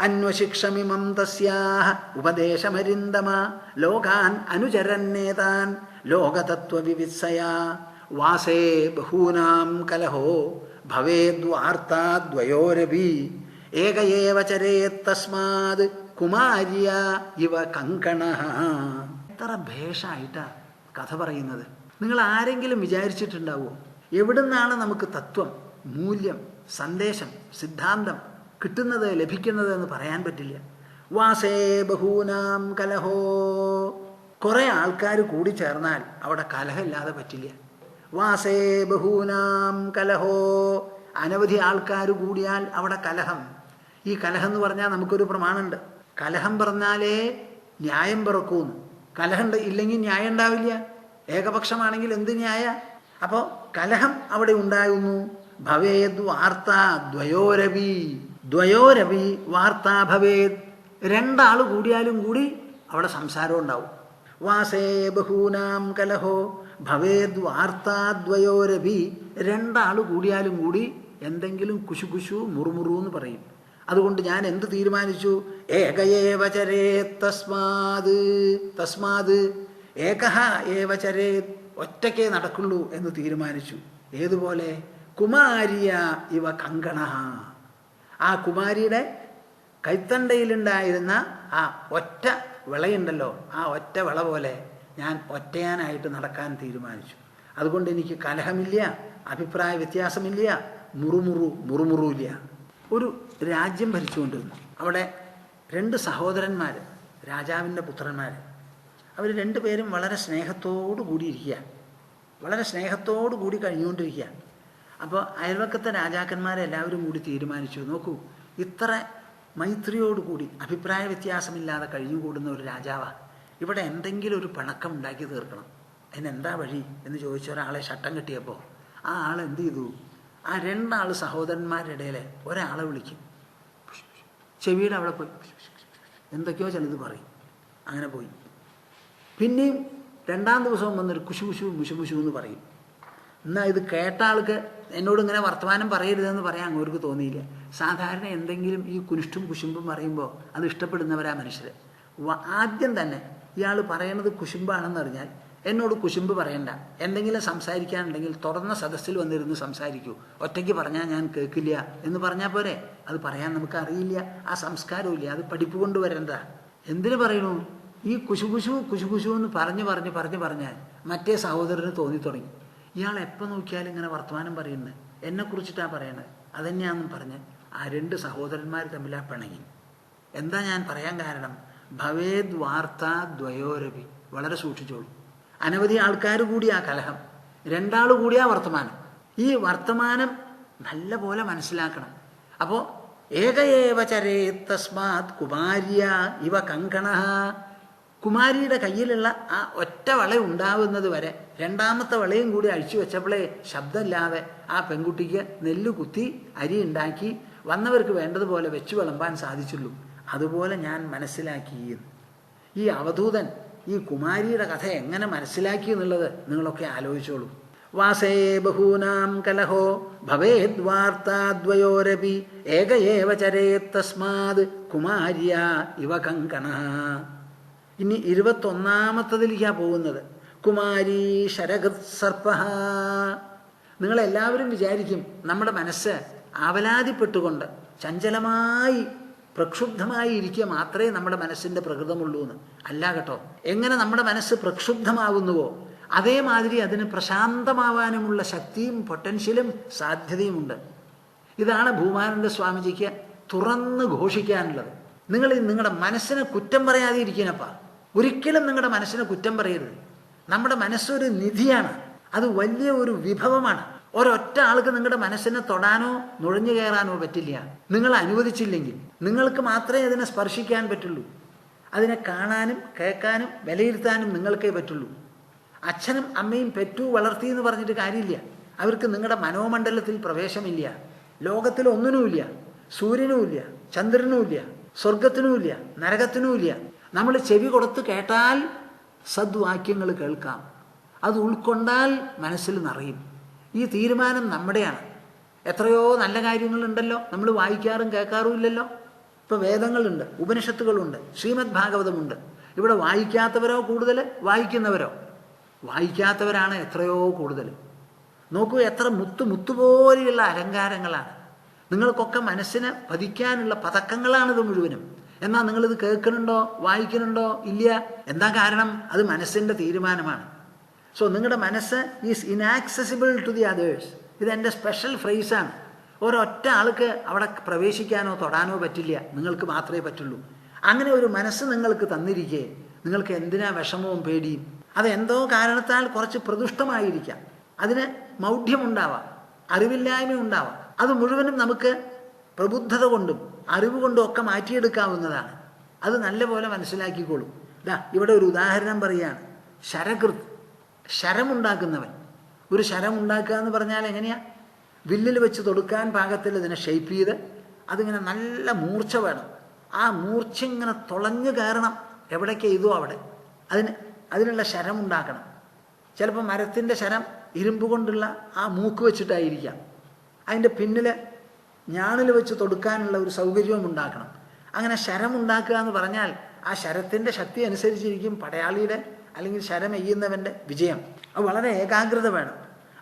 അന്വശിക്ഷമിമം തസ്യാഹ ഉപദേശമരിന്ദമ ലോകാൻ അനുചരന്നേതാൻ ലോകതത്വവിവിത്സയാ വാസേ ബഹൂനാം കലഹോ ഭവേദ്വാർത്താദ്വയോരപി ഏക ഏവ ചരേത് തസ്മാത് കുമാര്യ ഇവ കങ്കണഃ. എത്ര ഭേഷായിട്ടാ കഥ പറയുന്നത്. നിങ്ങൾ ആരെങ്കിലും വിചാരിച്ചിട്ടുണ്ടാവുമോ എവിടുന്നാണ് നമുക്ക് തത്വം, മൂല്യം, സന്ദേശം, സിദ്ധാന്തം കിട്ടുന്നത്, ലഭിക്കുന്നത് എന്ന് പറയാൻ പറ്റില്ല. വാസേ ബഹൂനാം കലഹോ, കുറെ ആൾക്കാർ കൂടി ചേർന്നാൽ അവിടെ കലഹമില്ലാതെ പറ്റില്ല. വാസേ ബഹൂനാം കലഹോ, അനവധി ആൾക്കാർ കൂടിയാൽ അവിടെ കലഹം. ഈ കലഹം എന്ന് പറഞ്ഞാൽ നമുക്കൊരു പ്രമാണമുണ്ട്. കലഹം പറഞ്ഞാലേ ന്യായം പിറക്കൂന്ന്. കലഹം ഇല്ലെങ്കിൽ ന്യായം ഉണ്ടാവില്ല. ഏകപക്ഷമാണെങ്കിൽ എന്ത് ന്യായ? അപ്പോൾ കലഹം അവിടെ ഉണ്ടാകുന്നു. ഭവേദ് വാർത്താ ദ്വയോരവി, ദ്വയോരവി വാർത്താ ഭവേദ്, രണ്ടാൾ കൂടിയാലും കൂടി അവിടെ സംസാരം ഉണ്ടാവും. വാസേ ബഹൂനാം കലഹോ ഭവേദ് വാർത്താ ദ്വയോരവി, രണ്ടാൾ കൂടിയാലും കൂടി എന്തെങ്കിലും കുശു കുശു മുറുമുറു എന്ന് പറയും. അതുകൊണ്ട് ഞാൻ എന്ത് തീരുമാനിച്ചു? ഏകയേവ ചരേത് തസ്മാത്, തസ്മാത് ഏകഹ ഏവ ചരേത്, ഒറ്റയ്ക്കേ നടക്കുള്ളൂ എന്ന് തീരുമാനിച്ചു. ഏതുപോലെ? കുമാരിയ ഇവ കങ്കണഃ, ആ കുമാരിയുടെ കൈത്തണ്ടയിലുണ്ടായിരുന്ന ആ ഒറ്റ വിളയുണ്ടല്ലോ, ആ ഒറ്റ വിള പോലെ ഞാൻ ഒറ്റയാനായിട്ട് നടക്കാൻ തീരുമാനിച്ചു. അതുകൊണ്ട് എനിക്ക് കലഹമില്ല, അഭിപ്രായ വ്യത്യാസമില്ല, മുറുമുറുയില്ല. ഒരു രാജ്യം ഭരിച്ചുകൊണ്ടിരുന്നു. അവിടെ രണ്ട് സഹോദരന്മാർ, രാജാവിൻ്റെ പുത്രന്മാർ. അവർ രണ്ടുപേരും വളരെ സ്നേഹത്തോടു കൂടിയിരിക്കുക, വളരെ സ്നേഹത്തോടു കൂടി കഴിഞ്ഞുകൊണ്ടിരിക്കുക. അപ്പോൾ അയൽവക്കത്തെ രാജാക്കന്മാരെല്ലാവരും കൂടി തീരുമാനിച്ചു, നോക്കൂ, ഇത്ര മൈത്രിയോടുകൂടി അഭിപ്രായ വ്യത്യാസമില്ലാതെ കഴിഞ്ഞുകൂടുന്ന ഒരു രാജാവാണ്, ഇവിടെ എന്തെങ്കിലും ഒരു പിണക്കം ഉണ്ടാക്കി തീർക്കണം. അതിനെന്താ വഴി എന്ന് ചോദിച്ച ഒരാളെ ശട്ടം കെട്ടിയപ്പോൾ ആ ആൾ എന്ത് ചെയ്തു? ആ രണ്ടാൾ സഹോദരന്മാരുടെ ഇടയിൽ ഒരാളെ വിളിക്കും, ചെവിയുടെ അവിടെ പോയി എന്തൊക്കെയോ ചിലത് പറയും. അങ്ങനെ പോയി. പിന്നെയും രണ്ടാം ദിവസവും വന്നൊരു കുശു കുശു മുശു മുശു എന്ന് പറയും. എന്നാൽ ഇത് കേട്ട ആൾക്ക് എന്നോട് ഇങ്ങനെ വർത്തമാനം പറയരുതെന്ന് പറയാൻ അങ്ങോട്ട് തോന്നിയില്ല. സാധാരണ എന്തെങ്കിലും ഈ കുനിഷ്ടും കുശുമ്പും പറയുമ്പോൾ അത് ഇഷ്ടപ്പെടുന്നവരാ മനുഷ്യർ. ആദ്യം തന്നെ ഇയാൾ പറയണത് കുശുമ്പാണെന്ന് അറിഞ്ഞാൽ എന്നോട് കുശുമ്പ് പറയണ്ട, എന്തെങ്കിലും സംസാരിക്കാനുണ്ടെങ്കിൽ തുറന്ന സദസ്സിൽ വന്നിരുന്ന് സംസാരിക്കൂ, ഒറ്റയ്ക്ക് പറഞ്ഞാൽ ഞാൻ കേൾക്കില്ല എന്ന് പറഞ്ഞാൽ പോരെ. അത് പറയാൻ നമുക്ക് അറിയില്ല, ആ സംസ്കാരവും ഇല്ല, അത് പഠിപ്പ് കൊണ്ടുവരണ്ട. എന്തിനു പറയണു? ഈ കുശു കുശു എന്ന് പറഞ്ഞാൽ മറ്റേ സഹോദരന് തോന്നി തുടങ്ങി, ഇയാൾ എപ്പോൾ നോക്കിയാലും ഇങ്ങനെ വർത്തമാനം പറയുന്നത്, എന്നെക്കുറിച്ചിട്ടാണ് പറയണത്, അതന്നെയാണെന്നും പറഞ്ഞ് ആ രണ്ട് സഹോദരന്മാർ തമ്മിൽ ആ പിണങ്ങി. എന്താ ഞാൻ പറയാൻ കാരണം? ഭവേദ് വാർത്താ ദ്വയോരവി. വളരെ സൂക്ഷിച്ചോളൂ. അനവധി ആൾക്കാർ കൂടി ആ കലഹം, രണ്ടാൾ കൂടി ആ വർത്തമാനം. ഈ വർത്തമാനം നല്ല പോലെ മനസ്സിലാക്കണം. അപ്പോൾ ഏകയേവ ചരേത് തസ്മാത് കുമാര്യ ഇവ കങ്കണഃ, കുമാരിയുടെ കയ്യിലുള്ള ആ ഒറ്റ വള ഉണ്ടാവുന്നത് വരെ രണ്ടാമത്തെ വളയും കൂടി അഴിച്ചു വെച്ചപ്പോഴേ ശബ്ദമില്ലാതെ ആ പെൺകുട്ടിക്ക് നെല്ല് കുത്തി അരി ഉണ്ടാക്കി വന്നവർക്ക് വേണ്ടതുപോലെ വെച്ചു വിളമ്പാൻ സാധിച്ചുള്ളൂ. അതുപോലെ ഞാൻ മനസ്സിലാക്കി. ഈ അവധൂതൻ ഈ കുമാരിയുടെ കഥ എങ്ങനെ മനസ്സിലാക്കി എന്നുള്ളത് നിങ്ങളൊക്കെ ആലോചിച്ചോളൂ. വാസേ ബഹൂനാം കലഹോ ഭവേദ് വാർത്താദ്വയോരപി ഏകയേവ ചരേത് തസ്മാത് കുമാര്യ ഇവ കങ്കണഃ. ഇനി 21-ാമത്തതിലേക്കാണ് പോകുന്നത്. കുമാരീ ശരഗത് സർപ്പഃ. നിങ്ങളെല്ലാവരും വിചാരിക്കും നമ്മുടെ മനസ്സ് ആവലാതിപ്പെട്ടുകൊണ്ട് ചഞ്ചലമായി പ്രക്ഷുബ്ധമായി ഇരിക്കുക മാത്രമേ നമ്മുടെ മനസ്സിൻ്റെ പ്രകൃതമുള്ളൂ എന്ന്. അല്ല കേട്ടോ. എങ്ങനെ നമ്മുടെ മനസ്സ് പ്രക്ഷുബ്ധമാകുന്നുവോ അതേമാതിരി അതിന് പ്രശാന്തമാവാനുമുള്ള ശക്തിയും പൊട്ടൻഷ്യലും സാധ്യതയുമുണ്ട്. ഇതാണ് ഭൂമാനന്ദ സ്വാമിജിക്ക് തുറന്ന് ഘോഷിക്കാനുള്ളത്. നിങ്ങൾ നിങ്ങളുടെ മനസ്സിനെ കുറ്റം പറയാതെ ഇരിക്കണപ്പാ. ഒരിക്കലും നിങ്ങളുടെ മനസ്സിനെ കുറ്റം പറയരുത്. നമ്മുടെ മനസ്സൊരു നിധിയാണ്, അത് വലിയ ഒരു വിഭവമാണ്. ഒരൊറ്റ ആൾക്ക് നിങ്ങളുടെ മനസ്സിനെ തൊടാനോ നുഴഞ്ഞു കയറാനോ പറ്റില്ല. നിങ്ങൾ അനുവദിച്ചില്ലെങ്കിൽ നിങ്ങൾക്ക് മാത്രമേ അതിനെ സ്പർശിക്കാൻ പറ്റുള്ളൂ. അതിനെ കാണാനും കേൾക്കാനും വിലയിരുത്താനും നിങ്ങൾക്കേ പറ്റുള്ളൂ. അച്ഛനും അമ്മയും പെറ്റു വളർത്തി എന്ന് പറഞ്ഞിട്ട് കാര്യമില്ല. അവർക്ക് നിങ്ങളുടെ മനോമണ്ഡലത്തിൽ പ്രവേശമില്ല. ലോകത്തിലൊന്നിനുമില്ല. സൂര്യനുമില്ല, ചന്ദ്രനുമില്ല, സ്വർഗത്തിനുമില്ല, നരകത്തിനുമില്ല. നമ്മൾ ചെവി കൊടുത്ത് കേട്ടാൽ സദ്വാക്യങ്ങൾ കേൾക്കാം, അത് ഉൾക്കൊണ്ടാൽ മനസ്സിൽ നിറയും. ഈ തീരുമാനം നമ്മുടെയാണ്. എത്രയോ നല്ല കാര്യങ്ങളുണ്ടല്ലോ, നമ്മൾ വായിക്കാറും കേൾക്കാറും ഇല്ലല്ലോ. ഇപ്പോൾ വേദങ്ങളുണ്ട്, ഉപനിഷത്തുകളുണ്ട്, ശ്രീമദ് ഭാഗവതമുണ്ട്. ഇവിടെ വായിക്കാത്തവരോ കൂടുതൽ, വായിക്കുന്നവരോ? വായിക്കാത്തവരാണ് എത്രയോ കൂടുതൽ. നോക്കൂ, എത്ര മുത്തുപോലെയുള്ള അലങ്കാരങ്ങളാണ്. നിങ്ങൾക്കൊക്കെ മനസ്സിന് പതിക്കാനുള്ള പതക്കങ്ങളാണിത് മുഴുവനും. എന്നാൽ നിങ്ങളിത് കേൾക്കുന്നുണ്ടോ, വായിക്കുന്നുണ്ടോ? ഇല്ല. എന്താ കാരണം? അത് മനസ്സിൻ്റെ തീരുമാനമാണ്. സോ നിങ്ങളുടെ മനസ്സ് is inaccessible to the others. ഇതെൻ്റെ സ്പെഷ്യൽ ഫ്രേസാണ്. ഒരൊറ്റ ആൾക്ക് അവിടെ പ്രവേശിക്കാനോ തൊടാനോ പറ്റില്ല, നിങ്ങൾക്ക് മാത്രമേ പറ്റുള്ളൂ. അങ്ങനെ ഒരു മനസ്സ് നിങ്ങൾക്ക് തന്നിരിക്കെ നിങ്ങൾക്ക് എന്തിനാ വിഷമവും പേടിയും? അതെന്തോ കാരണത്താൽ കുറച്ച് പ്രദുഷ്ടമായിരിക്കാം, അതിന് മൗഢ്യമുണ്ടാവാം, അറിവില്ലായ്മ ഉണ്ടാവാം. അത് മുഴുവനും നമുക്ക് പ്രബുദ്ധത കൊണ്ടും അറിവ് കൊണ്ടും ഒക്കെ മാറ്റിയെടുക്കാവുന്നതാണ്. അത് നല്ലപോലെ മനസ്സിലാക്കിക്കോളൂ. ഇവിടെ ഒരു ഉദാഹരണം പറയുകയാണ്. ശരകൃത്, ശരമുണ്ടാക്കുന്നവൻ. ഒരു ശരമുണ്ടാക്കുക എന്ന് പറഞ്ഞാൽ എങ്ങനെയാ? വില്ലിൽ വെച്ച് തൊടുക്കാൻ പാകത്തിൽ ഇതിനെ ഷേപ്പ് ചെയ്ത് അതിങ്ങനെ നല്ല മൂർച്ച വേണം. ആ മൂർച്ച ഇങ്ങനെ തുളഞ്ഞു കയറണം. എവിടേക്ക് ചെയ്തോ അവിടെ അതിനുള്ള ശരമുണ്ടാക്കണം. ചിലപ്പോൾ മരത്തിൻ്റെ ശരം ഇരുമ്പ് കൊണ്ടുള്ള ആ മൂക്ക് വെച്ചിട്ടായിരിക്കാം. അതിൻ്റെ പിന്നിൽ ഞാണിൽ വെച്ച് തൊടുക്കാനുള്ള ഒരു സൗകര്യവും ഉണ്ടാക്കണം. അങ്ങനെ ശരമുണ്ടാക്കുക എന്ന് പറഞ്ഞാൽ ആ ശരത്തിൻ്റെ ശക്തി അനുസരിച്ചിരിക്കും പടയാളിയുടെ അല്ലെങ്കിൽ ശരം എയ്യുന്നവൻ്റെ വിജയം. അത് വളരെ ഏകാഗ്രത വേണം.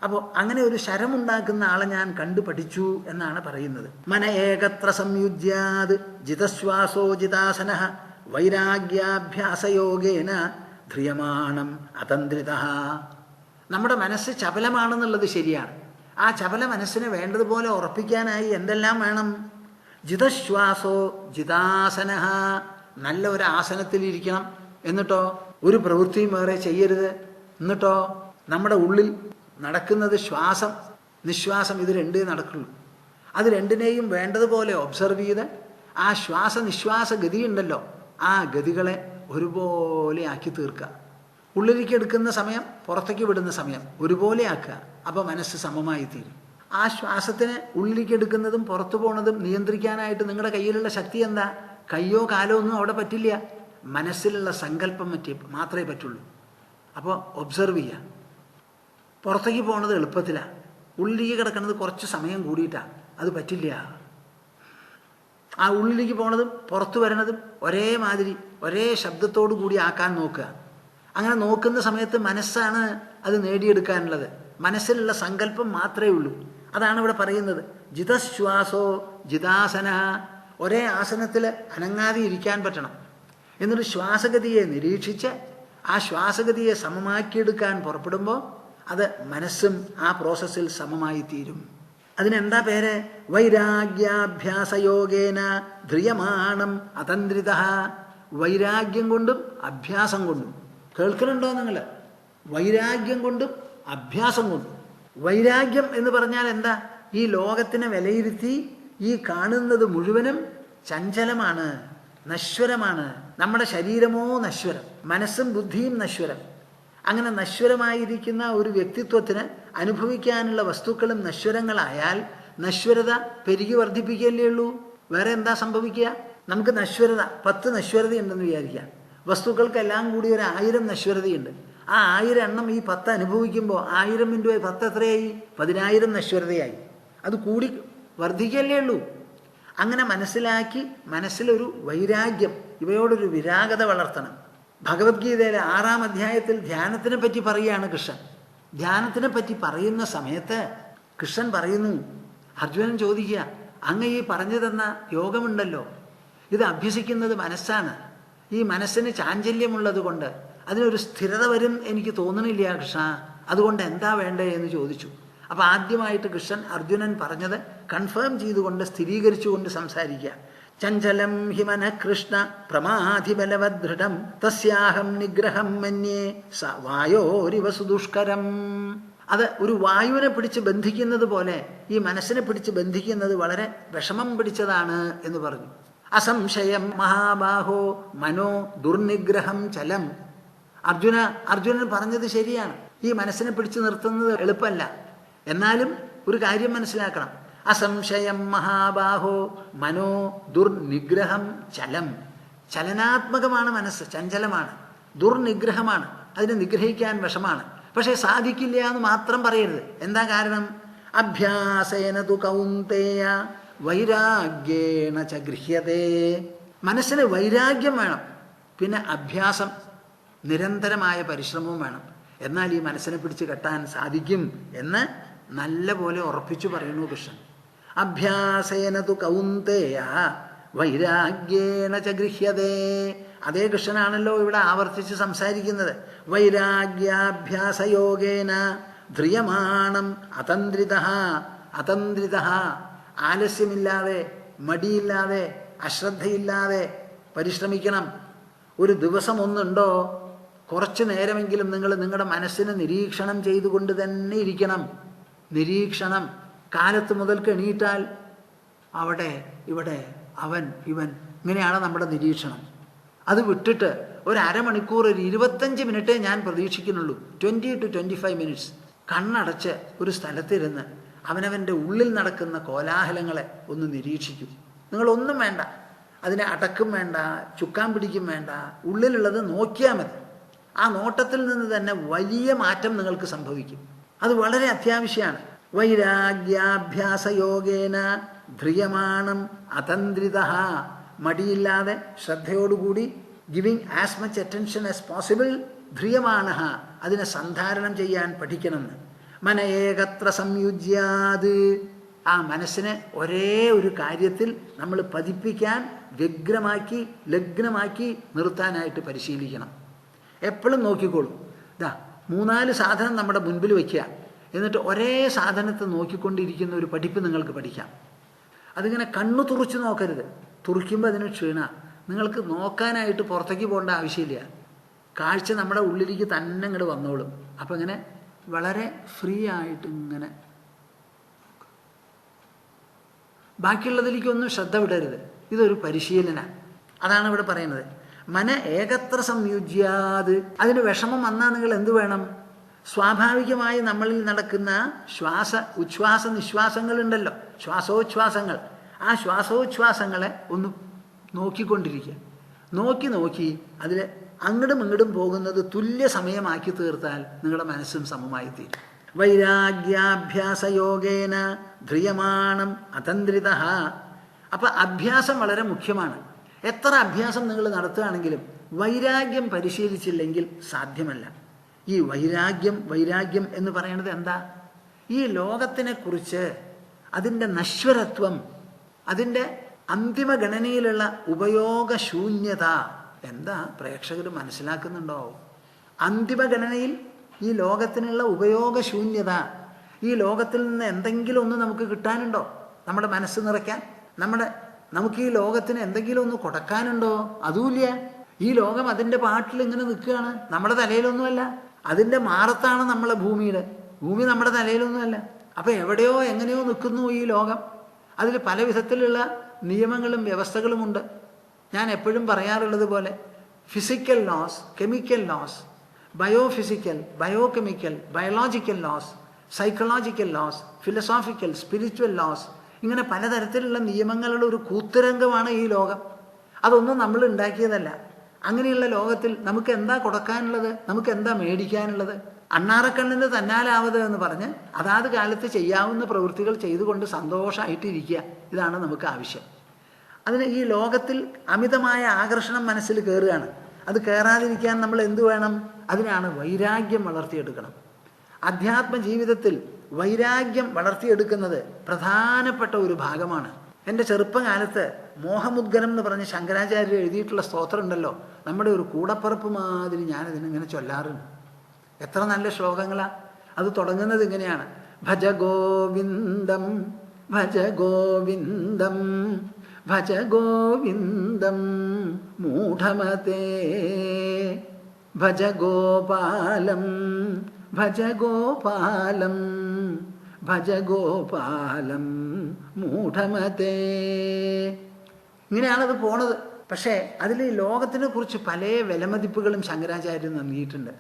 അപ്പോൾ അങ്ങനെ ഒരു ശരമുണ്ടാക്കുന്ന ആളെ ഞാൻ കണ്ടു പഠിച്ചു എന്നാണ് പറയുന്നത്. മന ഏകത്ര സംയുജ്യാത് ജിതശ്വാസോ ജിതാസന വൈരാഗ്യാഭ്യാസയോഗേന ധ്രിയമാണം അതന്ത്രിത. നമ്മുടെ മനസ്സ് ചപലമാണെന്നുള്ളത് ശരിയാണ്. ആ ചപല മനസ്സിനെ വേണ്ടതുപോലെ ഉറപ്പിക്കാനായി എന്തെല്ലാം വേണം? ജിതശ്വാസോ ജിതാസന, നല്ല ഒരു ആസനത്തിലിരിക്കണം. എന്നിട്ടോ ഒരു പ്രവൃത്തിയും വേറെ ചെയ്യരുത്. എന്നിട്ടോ നമ്മുടെ ഉള്ളിൽ നടക്കുന്നത് ശ്വാസം നിശ്വാസം, ഇത് രണ്ടേ നടക്കുള്ളൂ. അത് രണ്ടിനെയും വേണ്ടതുപോലെ ഒബ്സർവ് ചെയ്ത് ആ ശ്വാസ നിശ്വാസ ഗതിയുണ്ടല്ലോ, ആ ഗതികളെ ഒരുപോലെ ആക്കി തീർക്കുക. ഉള്ളിലേക്ക് എടുക്കുന്ന സമയം, പുറത്തേക്ക് വിടുന്ന സമയം ഒരുപോലെ ആക്കുക. അപ്പോൾ മനസ്സ് സമമായി തീരും. ആ ശ്വാസത്തിന് ഉള്ളിലേക്ക് എടുക്കുന്നതും പുറത്തു പോകുന്നതും നിയന്ത്രിക്കാനായിട്ട് നിങ്ങളുടെ കയ്യിലുള്ള ശക്തി എന്താ? കയ്യോ കാലോ ഒന്നും അവിടെ പറ്റില്ല. മനസ്സിലുള്ള സങ്കല്പം മാത്രമേ പറ്റുള്ളൂ. അപ്പോൾ ഒബ്സർവ് ചെയ്യുക. പുറത്തേക്ക് പോകുന്നത് എളുപ്പത്തിലാണ്, ഉള്ളിലേക്ക് കിടക്കുന്നത് കുറച്ച് സമയം കൂടിയിട്ടാണ്. അത് പറ്റില്ല. ആ ഉള്ളിലേക്ക് പോണതും പുറത്തു വരണതും ഒരേമാതിരി ഒരേ ശബ്ദത്തോടു കൂടി ആക്കാൻ നോക്കുക. അങ്ങനെ നോക്കുന്ന സമയത്ത് മനസ്സാണ് അത് നേടിയെടുക്കാനുള്ളത്. മനസ്സിലുള്ള സങ്കല്പം മാത്രമേ ഉള്ളൂ. അതാണ് ഇവിടെ പറയുന്നത്. ജിതശ്വാസോ ജിതാസന, ഒരേ ആസനത്തിൽ അനങ്ങാതെ ഇരിക്കാൻ പറ്റണം. എന്നിട്ട് ശ്വാസഗതിയെ നിരീക്ഷിച്ച് ആ ശ്വാസഗതിയെ സമമാക്കിയെടുക്കാൻ പുറപ്പെടുമ്പോൾ അത് മനസ്സും ആ പ്രോസസ്സിൽ സമമായി തീരും. അതിനെന്താ പേര്? വൈരാഗ്യാഭ്യാസയോഗേന ധ്രിയമാണം അതന്ത്രിത. വൈരാഗ്യം കൊണ്ടും അഭ്യാസം കൊണ്ടും. കേൾക്കുന്നുണ്ടോ നിങ്ങൾ? വൈരാഗ്യം കൊണ്ടും അഭ്യാസം കൊണ്ടും. വൈരാഗ്യം എന്ന് പറഞ്ഞാൽ എന്താ? ഈ ലോകത്തിനെ വിലയിരുത്തി ഈ കാണുന്നത് മുഴുവനും ചഞ്ചലമാണ്, നശ്വരമാണ്. നമ്മുടെ ശരീരമോ നശ്വരം, മനസ്സും ബുദ്ധിയും നശ്വരം. അങ്ങനെ നശ്വരമായിരിക്കുന്ന ഒരു വ്യക്തിത്വത്തിന് അനുഭവിക്കാനുള്ള വസ്തുക്കളും നശ്വരങ്ങളായാൽ നശ്വരത പെരുകി വർദ്ധിപ്പിക്കുകയല്ലേ ഉള്ളൂ. വേറെ എന്താ സംഭവിക്കുക? നമുക്ക് നശ്വരത 10 നശ്വരതയുണ്ടെന്ന് വിചാരിക്കുക. വസ്തുക്കൾക്കെല്ലാം കൂടി ഒരു 1000 നശ്വരതയുണ്ട്. ആ 1000 എണ്ണം ഈ 10 അനുഭവിക്കുമ്പോൾ 1000 × 10 എത്രയായി? 10000 നശ്വരതയായി. അത് കൂടി വർദ്ധിക്കല്ലേ ഉള്ളൂ. അങ്ങനെ മനസ്സിലാക്കി മനസ്സിലൊരു വൈരാഗ്യം, ഇവയോടൊരു വിരാഗത വളർത്തണം. ഭഗവത്ഗീതയിലെ 6-ാം അധ്യായത്തിൽ ധ്യാനത്തിനെ പറ്റി പറയുകയാണ് കൃഷ്ണൻ. ധ്യാനത്തിനെ പറ്റി പറയുന്ന സമയത്ത് കൃഷ്ണൻ പറയുന്നു, അർജുനൻ ചോദിക്കുക, അങ്ങ് ഈ പറഞ്ഞു തന്ന യോഗമുണ്ടല്ലോ, ഇത് അഭ്യസിക്കുന്നത് മനസ്സാണ്. ഈ മനസ്സിന് ചാഞ്ചല്യമുള്ളത് കൊണ്ട് അതിനൊരു സ്ഥിരത വരും എനിക്ക് തോന്നണില്ല കൃഷ്ണ, അതുകൊണ്ട് എന്താ വേണ്ടേ എന്ന് ചോദിച്ചു. അപ്പോൾ ആദ്യമായിട്ട് കൃഷ്ണൻ അർജുനൻ പറഞ്ഞത് കൺഫേം ചെയ്തുകൊണ്ട് സ്ഥിരീകരിച്ചുകൊണ്ട് സംസാരിക്കുക. ചഞ്ചലം ഹിമന കൃഷ്ണ പ്രമാധിബലവദൃഢം തസ്യാഹം നിഗ്രഹം മന്യേ സ വായോരിവ സുദുഷ്കരം. അത് ഒരു വായുവിനെ പിടിച്ച് ബന്ധിക്കുന്നത് പോലെ ഈ മനസ്സിനെ പിടിച്ച് ബന്ധിക്കുന്നത് വളരെ വിഷമം പിടിച്ചതാണ് എന്ന് പറഞ്ഞു. അസംശയം മഹാബാഹോ മനോ ദുർനിഗ്രഹം ചലം. അർജുനൻ പറഞ്ഞത് ശരിയാണ്. ഈ മനസ്സിനെ പിടിച്ചു നിർത്തുന്നത് എളുപ്പമല്ല. എന്നാലും ഒരു കാര്യം മനസ്സിലാക്കണം. അസംശയം മഹാബാഹോ മനോ ദുർനിഗ്രഹം ചലം. ചലനാത്മകമാണ് മനസ്സ്, ചഞ്ചലമാണ്, ദുർനിഗ്രഹമാണ്, അതിനെ നിഗ്രഹിക്കാൻ വിഷമാണ്. പക്ഷേ സാധിക്കില്ല എന്ന് മാത്രം പറയരുത്. എന്താ കാരണം? അഭ്യാസേന തു കൗന്തേയ വൈരാഗ്യേണ ച ഗൃഹ്യതേ. മനസ്സിന് വൈരാഗ്യം വേണം, പിന്നെ അഭ്യാസം, നിരന്തരമായ പരിശ്രമവും വേണം. എന്നാൽ ഈ മനസ്സിനെ പിടിച്ച് കെട്ടാൻ സാധിക്കും എന്ന് നല്ല പോലെ ഉറപ്പിച്ചു പറയുന്നു കൃഷ്ണൻ. അഭ്യാസേന തു കൗന്ദേയ വൈരാഗ്യേണ ച ഗൃഹ്യതേ. അതേ കൃഷ്ണനാണല്ലോ ഇവിടെ ആവർത്തിച്ച് സംസാരിക്കുന്നത്. വൈരാഗ്യാഭ്യാസയോഗേന ധ്രിയമാണം അതന്ത്രിതഃ. അതന്ത്രിതഃ, ആലസ്യമില്ലാതെ, മടിയില്ലാതെ, അശ്രദ്ധയില്ലാതെ പരിശ്രമിക്കണം. ഒരു ദിവസം ഒന്നുണ്ടോ, കുറച്ചു നേരമെങ്കിലും നിങ്ങൾ നിങ്ങളുടെ മനസ്സിനെ നിരീക്ഷണം ചെയ്തുകൊണ്ട് തന്നെ ഇരിക്കണം. നിരീക്ഷണം. കാലത്ത് മുതൽക്ക് എണീറ്റാൽ അവിടെ ഇവിടെ അവൻ ഇവൻ, ഇങ്ങനെയാണ് നമ്മുടെ നിരീക്ഷണം. അത് വിട്ടിട്ട് ഒരു അരമണിക്കൂർ, ഒരു 25 മിനിറ്റേ ഞാൻ പ്രതീക്ഷിക്കുന്നുള്ളൂ. 20 to 25 മിനിറ്റ്സ് കണ്ണടച്ച് ഒരു സ്ഥലത്തിരുന്ന് അവനവൻ്റെ ഉള്ളിൽ നടക്കുന്ന കോലാഹലങ്ങളെ ഒന്ന് നിരീക്ഷിക്കും. നിങ്ങളൊന്നും വേണ്ട, അതിനെ അടക്കും വേണ്ട, ചുക്കാൻ പിടിക്കും വേണ്ട, ഉള്ളിലുള്ളത് നോക്കിയാൽ മതി. ആ നോട്ടത്തിൽ നിന്ന് തന്നെ വലിയ മാറ്റം നിങ്ങൾക്ക് സംഭവിക്കും. അത് വളരെ അത്യാവശ്യമാണ്. വൈരാഗ്യാഭ്യാസയോഗേന ധ്രിയമാണം അതന്ത്രിതഃ. മടിയില്ലാതെ ശ്രദ്ധയോടുകൂടി, giving as much attention as possible. ധ്രിയമാണഃ, അതിനെ സന്ധാരണം ചെയ്യാൻ പഠിക്കണമെന്ന്. മന ഏകത്ര സംയുജ്യാത്. ആ മനസ്സിനെ ഒരേ ഒരു കാര്യത്തിൽ നമ്മൾ പതിപ്പിക്കാൻ, വ്യഗ്രമാക്കി, ലഗ്നമാക്കി നിർത്താനായിട്ട് പരിശീലിക്കണം. എപ്പോഴും നോക്കിക്കോളൂ. ഇതാ 3-4 സാധനം നമ്മുടെ മുൻപിൽ വയ്ക്കുക, എന്നിട്ട് ഒരേ സാധനത്തെ നോക്കിക്കൊണ്ടിരിക്കുന്ന ഒരു പഠിപ്പ് നിങ്ങൾക്ക് പഠിക്കാം. അതിങ്ങനെ കണ്ണു തുറച്ച് നോക്കരുത്. തുറയ്ക്കുമ്പോൾ അതിന് ക്ഷീണ. നിങ്ങൾക്ക് നോക്കാനായിട്ട് പുറത്തേക്ക് പോകേണ്ട ആവശ്യമില്ല. കാഴ്ച നമ്മുടെ ഉള്ളിലേക്ക് തന്നെ ഇങ്ങോട്ട് വന്നോളും. അപ്പം ഇങ്ങനെ വളരെ ഫ്രീ ആയിട്ട് ഇങ്ങനെ, ബാക്കിയുള്ളതിലേക്കൊന്നും ശ്രദ്ധ വിടരുത്. ഇതൊരു പരിശീലനമാണ്. അതാണ് ഇവിടെ പറയുന്നത്. മന ഏകത്ര സംയുജ്യാത്. അതിന് വിഷമം വന്നാൽ നിങ്ങൾ എന്ത് വേണം? സ്വാഭാവികമായി നമ്മളിൽ നടക്കുന്ന ഉച്ഛ്വാസ നിശ്വാസങ്ങളുണ്ടല്ലോ, ശ്വാസോച്ഛ്വാസങ്ങൾ. ആ ശ്വാസോച്ഛ്വാസങ്ങളെ ഒന്ന് നോക്കിക്കൊണ്ടിരിക്കുക. നോക്കി അതിൽ അങ്ങടും ഇങ്ങടും പോകുന്നത് തുല്യ സമയമാക്കി തീർത്താൽ നിങ്ങളുടെ മനസ്സും സമമായി തീരും. വൈരാഗ്യാഭ്യാസയോഗേന ധ്രിയമാണം അതന്ത്രിതഃ. അപ്പം അഭ്യാസം വളരെ മുഖ്യമാണ്. എത്ര അഭ്യാസം നിങ്ങൾ നടത്തുകയാണെങ്കിലും വൈരാഗ്യം പരിശീലിച്ചില്ലെങ്കിൽ സാധ്യമല്ല. ഈ വൈരാഗ്യം എന്ന് പറയുന്നത് എന്താ? ഈ ലോകത്തിനെക്കുറിച്ച്, അതിൻ്റെ നശ്വരത്വം, അതിൻ്റെ അന്തിമ ഗണനയിലുള്ള ഉപയോഗശൂന്യത എന്താ പ്രേക്ഷകർ മനസ്സിലാക്കുന്നുണ്ടോ? അന്തിമ ഗണനയിൽ ഈ ലോകത്തിനുള്ള ഉപയോഗശൂന്യത. ഈ ലോകത്തിൽ നിന്ന് എന്തെങ്കിലും ഒന്ന് നമുക്ക് കിട്ടാനുണ്ടോ? നമ്മുടെ മനസ്സ് നിറയ്ക്കാൻ നമുക്ക് ഈ ലോകത്തിന് എന്തെങ്കിലും ഒന്ന് കൊടുക്കാനുണ്ടോ? അതുമില്ല. ഈ ലോകം അതിൻ്റെ പാട്ടിൽ ഇങ്ങനെ നിൽക്കുകയാണ്. നമ്മുടെ തലയിലൊന്നുമല്ല, അതിൻ്റെ മാറത്താണ് നമ്മളെ ഭൂമിയുടെ. ഭൂമി നമ്മുടെ തലയിലൊന്നുമല്ല. അപ്പം എവിടെയോ എങ്ങനെയോ നിൽക്കുന്നു ഈ ലോകം. അതിൽ പല വിധത്തിലുള്ള നിയമങ്ങളും വ്യവസ്ഥകളുമുണ്ട്. ഞാൻ എപ്പോഴും പറയാറുള്ളത് പോലെ physical laws, chemical laws, biophysical, biochemical, biological laws, psychological laws, philosophical, spiritual laws, ഇങ്ങനെ പലതരത്തിലുള്ള നിയമങ്ങളുടെ ഒരു കൂത്തുരംഗമാണ് ഈ ലോകം. അതൊന്നും നമ്മൾ ഉണ്ടാക്കിയതല്ല. അങ്ങനെയുള്ള ലോകത്തിൽ നമുക്ക് എന്താ കൊടുക്കാനുള്ളത്? നമുക്ക് എന്താ മേടിക്കാനുള്ളത്? അണ്ണാറക്കണ്ണിന് തന്നാലാവത് എന്ന് പറഞ്ഞ് അതാത് കാലത്ത് ചെയ്യാവുന്ന പ്രവൃത്തികൾ ചെയ്തുകൊണ്ട് സന്തോഷമായിട്ടിരിക്കുക. ഇതാണ് നമുക്ക് ആവശ്യം. അതിന് ഈ ലോകത്തിൽ അമിതമായ ആകർഷണം മനസ്സിൽ കയറുകയാണ്. അത് കയറാതിരിക്കാൻ നമ്മൾ എന്തു വേണം? അതിനാണ് വൈരാഗ്യം വളർത്തിയെടുക്കണം. അധ്യാത്മ ജീവിതത്തിൽ വൈരാഗ്യം വളർത്തിയെടുക്കുന്നത് പ്രധാനപ്പെട്ട ഒരു ഭാഗമാണ്. എൻ്റെ ചെറുപ്പകാലത്ത് മോഹമുദ്ഗരം എന്ന് പറഞ്ഞ് ശങ്കരാചാര്യർ എഴുതിയിട്ടുള്ള സ്തോത്രം ഉണ്ടല്ലോ, നമ്മുടെ ഒരു കൂടപ്പറപ്പ് മാതിരി ഞാനതിനിങ്ങനെ ചൊല്ലാറുണ്ട്. എത്ര നല്ല ശ്ലോകങ്ങളാണ്. അത് തുടങ്ങുന്നത് ഇങ്ങനെയാണ്: ഭജ ഗോവിന്ദം ഭജ ഗോവിന്ദം ഭജ ഗോവിന്ദം മൂഢമതേ ഭജ ഗോപാലം ഭജ ഗോപാലം ഭജ ഗോപാലം മൂഢമതേ. ഇങ്ങനെയാണത് പോണത്. പക്ഷേ അതിൽ ഈ ലോകത്തിനെ കുറിച്ച് പല വിലമതിപ്പുകളും ശങ്കരാചാര്യർ നൽകിയിട്ടുണ്ട്.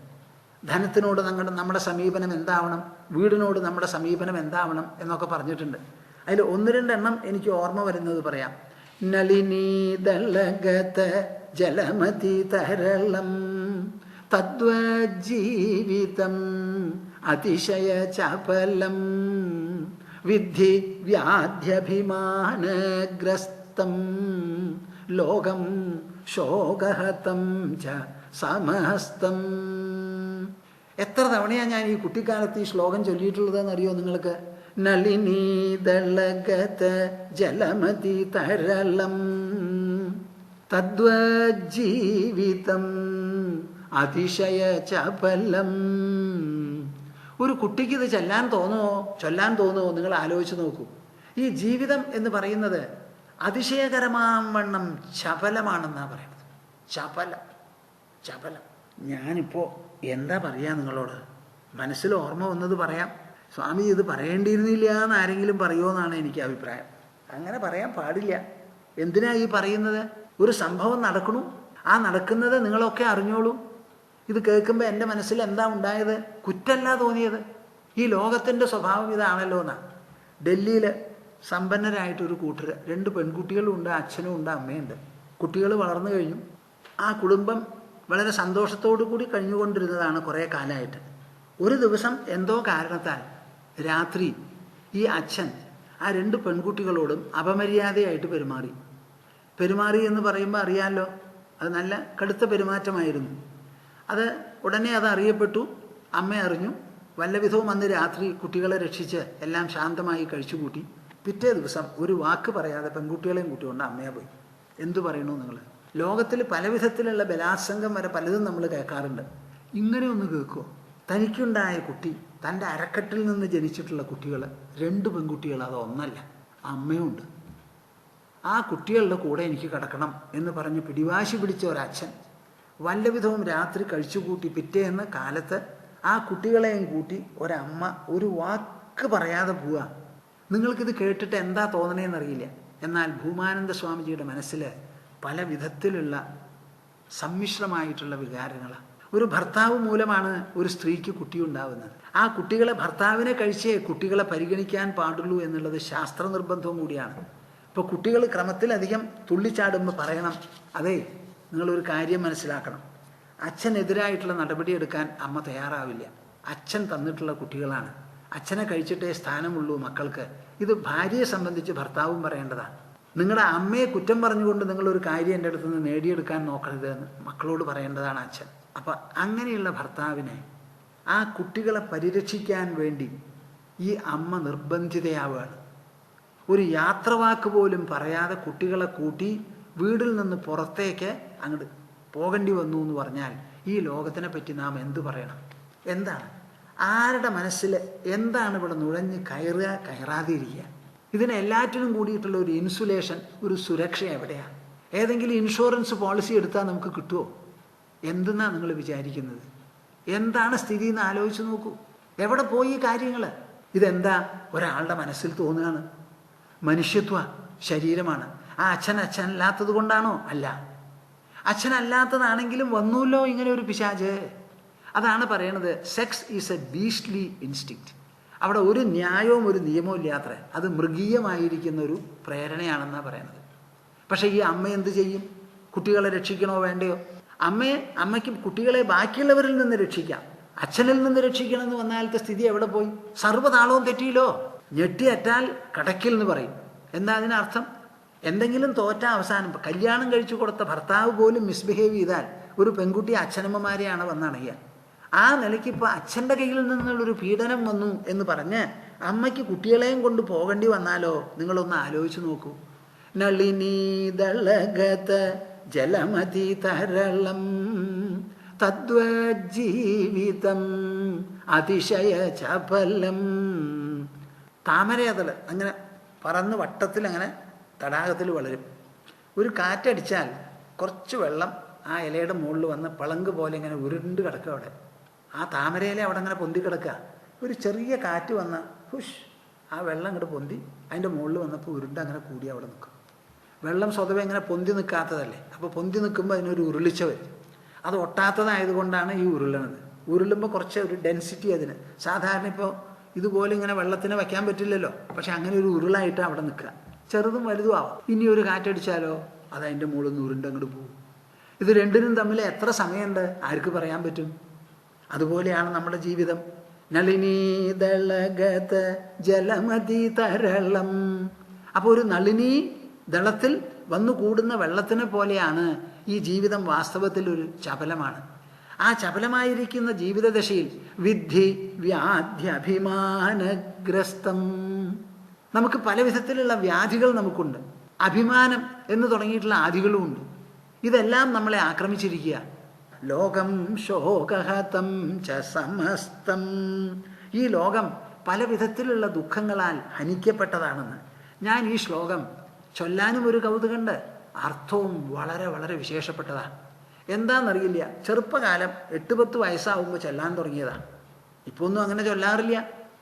ധനത്തിനോട് നമ്മുടെ സമീപനം എന്താവണം, വീടിനോട് നമ്മുടെ സമീപനം എന്താവണം എന്നൊക്കെ പറഞ്ഞിട്ടുണ്ട്. അതിൽ 1-2 എണ്ണം എനിക്ക് ഓർമ്മ വരുന്നത് പറയാം. നളിനീദളഗത ജലമതി തരളം തദ്വജ്ജീവിതം അതിശയ ചപലം വിദ്ധി വ്യാധ്യഭിമാനഗ്രസ്തം ലോകം ശോകഹതം ച സമസ്തം. എത്ര തവണയാണ് ഞാൻ ഈ കുട്ടിക്കാലത്ത് ഈ ശ്ലോകം ചൊല്ലിയിട്ടുള്ളതെന്ന് അറിയോ നിങ്ങൾക്ക്? നളിനീദളഗത ജലമതി തരളം തദ്വജ്ജീവിതം അതിശയ ചപലം. ഒരു കുട്ടിക്ക് ഇത് ചൊല്ലാൻ തോന്നുമോ? നിങ്ങൾ ആലോചിച്ച് നോക്കൂ. ഈ ജീവിതം എന്ന് പറയുന്നത് അതിശയകരമാം വണ്ണം ചപലമാണെന്നാണ് പറയുന്നത്. ചപലം. ഞാനിപ്പോൾ എന്താ പറയുക നിങ്ങളോട്? മനസ്സിൽ ഓർമ്മ വന്നത് പറയാം. സ്വാമി ഇത് പറയേണ്ടിയിരുന്നില്ല എന്ന് ആരെങ്കിലും പറയുമോ എന്നാണ് എനിക്ക് അഭിപ്രായം. അങ്ങനെ പറയാൻ പാടില്ല. എന്തിനാ ഈ പറയുന്നത്? ഒരു സംഭവം നടക്കണു, ആ നടക്കുന്നത് നിങ്ങളൊക്കെ അറിഞ്ഞോളൂ. ഇത് കേൾക്കുമ്പോൾ എൻ്റെ മനസ്സിൽ എന്താ ഉണ്ടായത്? കുറ്റമല്ല തോന്നിയത്. ഈ ലോകത്തിൻ്റെ സ്വഭാവം ഇതാണല്ലോ എന്നാണ്. ഡൽഹിയിൽ സമ്പന്നരായിട്ടൊരു കൂട്ടർ, 2 പെൺകുട്ടികളും ഉണ്ട്, അച്ഛനും ഉണ്ട്, അമ്മയുണ്ട്. കുട്ടികൾ വളർന്നു കഴിഞ്ഞു. ആ കുടുംബം വളരെ സന്തോഷത്തോടു കൂടി കഴിഞ്ഞുകൊണ്ടിരുന്നതാണ് കുറേ കാലമായിട്ട്. ഒരു ദിവസം എന്തോ കാരണത്താൽ രാത്രി ഈ അച്ഛൻ ആ 2 പെൺകുട്ടികളോടും അപമര്യാദയായിട്ട് പെരുമാറി എന്ന് പറയുമ്പോൾ അറിയാമല്ലോ, അത് നല്ല കടുത്ത പെരുമാറ്റമായിരുന്നു. ഉടനെ അത് അറിയപ്പെട്ടു. അമ്മ അറിഞ്ഞു. വല്ലവിധവും അന്ന് രാത്രി കുട്ടികളെ രക്ഷിച്ച് എല്ലാം ശാന്തമായി കഴിച്ചുകൂട്ടി. പിറ്റേ ദിവസം ഒരു വാക്ക് പറയാതെ പെൺകുട്ടികളെയും കൂട്ടിക്കൊണ്ട് അമ്മയെ പോയി. എന്തു പറയണു നിങ്ങൾ? ലോകത്തിൽ പല വിധത്തിലുള്ള ബലാത്സംഗം വരെ പലതും നമ്മൾ കേൾക്കാറുണ്ട്. ഇങ്ങനെ ഒന്ന് കേൾക്കുമോ? തനിക്കുണ്ടായ കുട്ടി, തൻ്റെ അരക്കെട്ടിൽ നിന്ന് ജനിച്ചിട്ടുള്ള കുട്ടികൾ 2 പെൺകുട്ടികൾ, അത് ഒന്നല്ല, അമ്മയുണ്ട്. ആ കുട്ടികളുടെ കൂടെ എനിക്ക് കിടക്കണം എന്ന് പറഞ്ഞ് പിടിവാശി പിടിച്ച ഒരച്ഛൻ വല്ലവിധവും രാത്രി കഴിച്ചുകൂട്ടി പിറ്റേന്ന് കാലത്ത് ആ കുട്ടികളെയും കൂട്ടി ഒരമ്മ ഒരു വാക്ക് പറയാതെ പോവുക. നിങ്ങൾക്കിത് കേട്ടിട്ട് എന്താ തോന്നണേന്നറിയില്ല. എന്നാൽ ഭൂമാനന്ദ സ്വാമിജിയുടെ മനസ്സിൽ പല വിധത്തിലുള്ള സമ്മിശ്രമായിട്ടുള്ള വികാരങ്ങളാണ്. ഒരു ഭർത്താവ് മൂലമാണ് ഒരു സ്ത്രീക്ക് കുട്ടി ഉണ്ടാവുന്നത്. ആ കുട്ടികളെ ഭർത്താവിനെ കഴിച്ചേ കുട്ടികളെ പരിഗണിക്കാൻ പാടുള്ളൂ എന്നുള്ളത് ശാസ്ത്ര നിർബന്ധവും കൂടിയാണ്. ഇപ്പോൾ കുട്ടികൾ ക്രമത്തിലധികം തുള്ളിച്ചാടുമ്പോൾ പറയണം, അതെ നിങ്ങളൊരു കാര്യം മനസ്സിലാക്കണം, അച്ഛനെതിരായിട്ടുള്ള നടപടിയെടുക്കാൻ അമ്മ തയ്യാറാവില്ല. അച്ഛൻ തന്നിട്ടുള്ള കുട്ടികളാണ്, അച്ഛനെ കഴിച്ചിട്ടേ സ്ഥാനമുള്ളൂ മക്കൾക്ക്. ഇത് ഭാര്യയെ സംബന്ധിച്ച് ഭർത്താവും പറയേണ്ടതാണ്. നിങ്ങളുടെ അമ്മയെ കുറ്റം പറഞ്ഞുകൊണ്ട് നിങ്ങളൊരു കാര്യം എൻ്റെ അടുത്ത് നിന്ന് നേടിയെടുക്കാൻ നോക്കരുത് എന്ന് മക്കളോട് പറയേണ്ടതാണ് അച്ഛൻ. അപ്പം അങ്ങനെയുള്ള ഭർത്താവിനെ ആ കുട്ടികളെ പരിരക്ഷിക്കാൻ വേണ്ടി ഈ അമ്മ നിർബന്ധിതയാവുകയാണ്. ഒരു യാത്രവാക്ക് പോലും പറയാതെ കുട്ടികളെ കൂട്ടി വീട്ടിൽ നിന്ന് പുറത്തേക്ക് അങ്ങോട്ട് പോകേണ്ടി വന്നു എന്ന് പറഞ്ഞാൽ ഈ ലോകത്തിനെ പറ്റി നാം എന്തു പറയണം? എന്താണ് ആരുടെ മനസ്സിൽ എന്താണ് ഇവിടെ നുഴഞ്ഞ് കയറാതെ ഇരിക്കുക? ഇതിനെല്ലാറ്റിനും കൂടിയിട്ടുള്ള ഒരു ഇൻസുലേഷൻ, ഒരു സുരക്ഷ എവിടെയാണ്? ഏതെങ്കിലും ഇൻഷുറൻസ് പോളിസി എടുത്താൽ നമുക്ക് കിട്ടുമോ? എന്തെന്നാണ് നിങ്ങൾ വിചാരിക്കുന്നത്? എന്താണ് സ്ഥിതി എന്ന് ആലോചിച്ച് നോക്കൂ. എവിടെ പോയി ഈ കാര്യങ്ങൾ? ഇതെന്താ ഒരാളുടെ മനസ്സിൽ തോന്നുകയാണ്? മനുഷ്യത്വ ശരീരമാണ്. ആ അച്ഛനല്ലാത്തത് കൊണ്ടാണോ? അല്ല. അച്ഛനല്ലാത്തതാണെങ്കിലും വന്നൂല്ലോ ഇങ്ങനെ ഒരു പിശാച്. അതാണ് പറയണത്, സെക്സ് ഈസ് എ ബീസ്റ്റ്ലി ഇൻസ്റ്റിക്റ്റ്. അവിടെ ഒരു ന്യായവും ഒരു നിയമവും ഇല്ലാത്ര, അത് മൃഗീയമായിരിക്കുന്ന ഒരു പ്രേരണയാണെന്നാണ് പറയണത്. പക്ഷേ ഈ അമ്മ എന്ത് ചെയ്യും? കുട്ടികളെ രക്ഷിക്കണോ വേണ്ടയോ? അമ്മയ്ക്ക് കുട്ടികളെ ബാക്കിയുള്ളവരിൽ നിന്ന് രക്ഷിക്കാം, അച്ഛനിൽ നിന്ന് രക്ഷിക്കണമെന്ന് വന്നാലത്തെ സ്ഥിതി എവിടെ പോയി? സർവ്വതാളവും തെറ്റിയില്ലോ. ഞെട്ടിയറ്റാൽ കടക്കിൽ എന്ന് പറയും. എന്താ അതിനർത്ഥം? എന്തെങ്കിലും തോറ്റ അവസാനം കല്യാണം കഴിച്ചു കൊടുത്ത ഭർത്താവ് പോലും മിസ്ബിഹേവ് ചെയ്താൽ ഒരു പെൺകുട്ടി അച്ഛനമ്മമാരെയാണ് വന്നണയുക. ആ നിലയ്ക്ക് ഇപ്പോൾ അച്ഛൻ്റെ കയ്യിൽ നിന്നുള്ളൊരു പീഡനം വന്നു എന്ന് പറഞ്ഞ് അമ്മയ്ക്ക് കുട്ടികളെയും കൊണ്ട് പോകേണ്ടി വന്നാലോ? നിങ്ങളൊന്ന് ആലോചിച്ച് നോക്കൂ. നളിനീദളഗത ജലമതി തരളം തദ്വജ്ജീവിതം അതിശയ ചപലം. താമരയതൾ അങ്ങനെ പറന്ന് വട്ടത്തിൽ അങ്ങനെ തടാകത്തിൽ വളരും. ഒരു കാറ്റടിച്ചാൽ കുറച്ച് വെള്ളം ആ ഇലയുടെ മുകളിൽ വന്ന് പളങ്ക് പോലെ ഇങ്ങനെ ഉരുണ്ട് കിടക്കുക. അവിടെ ആ താമരയില അവിടെ അങ്ങനെ പൊന്തി കിടക്കുക. ഒരു ചെറിയ കാറ്റ് വന്ന ഹുഷ്, ആ വെള്ളം അങ്ങോട്ട് പൊന്തി അതിൻ്റെ മുകളിൽ വന്നപ്പോൾ ഉരുണ്ട് അങ്ങനെ കൂടി അവിടെ നിൽക്കും. വെള്ളം സ്വതവേ ഇങ്ങനെ പൊന്തി നിൽക്കാത്തതല്ലേ, അപ്പോൾ പൊന്തി നിൽക്കുമ്പോൾ അതിനൊരു ഉരുളിച്ച വരും. അത് ഒട്ടാത്തതായതുകൊണ്ടാണ് ഈ ഉരുളണത്. ഉരുളുമ്പോൾ കുറച്ച് ഒരു ഡെൻസിറ്റി അതിന്. സാധാരണ ഇപ്പോൾ ഇതുപോലെ ഇങ്ങനെ വെള്ളത്തിന് വയ്ക്കാൻ പറ്റില്ലല്ലോ, പക്ഷെ അങ്ങനെ ഒരു ഉരുളായിട്ട് അവിടെ നിൽക്കുക. ചെറുതും വലുതും ആവാം. ഇനി ഒരു കാറ്റടിച്ചാലോ അത് അതിൻ്റെ മുകളിൽ നിന്ന് ഉരുണ്ടങ്ങോട്ട് പോകും. ഇത് രണ്ടിനും തമ്മിൽ എത്ര സമയമുണ്ട് ആർക്ക് പറയാൻ പറ്റും? അതുപോലെയാണ് നമ്മുടെ ജീവിതം. നളിനീദളഗത ജലമതി തരളം. അപ്പോൾ ഒരു നളിനീ ദളത്തിൽ വന്നു കൂടുന്ന വെള്ളത്തിനെ പോലെയാണ് ഈ ജീവിതം. വാസ്തവത്തിൽ ഒരു ചപലമാണ്. ആ ചപലമായിരിക്കുന്ന ജീവിതദശയിൽ വിദ്ധി വ്യാധ്യഭിമാനഗ്രസ്തം. നമുക്ക് പല വിധത്തിലുള്ള വ്യാധികൾ നമുക്കുണ്ട്. അഭിമാനം എന്ന് തുടങ്ങിയിട്ടുള്ള ആദികളുമുണ്ട്. ഇതെല്ലാം നമ്മളെ ആക്രമിച്ചിരിക്കുക. ലോകം ശോകഹതം ച സമസ്തം. ഈ ലോകം പല വിധത്തിലുള്ള ദുഃഖങ്ങളാൽ ഹനിക്കപ്പെട്ടതാണെന്ന്. ഞാൻ ഈ ശ്ലോകം ചൊല്ലാനും ഒരു കൗതുകമുണ്ട്. അർത്ഥവും വളരെ വളരെ വിശേഷപ്പെട്ടതാണ്. എന്താണെന്നറിയില്ല. ചെറുപ്പകാലം 8-10 വയസ്സാവുമ്പോൾ ചൊല്ലാൻ തുടങ്ങിയതാണ്. ഇപ്പോൾ ഒന്നും അങ്ങനെ ചൊല്ലാറില്ല.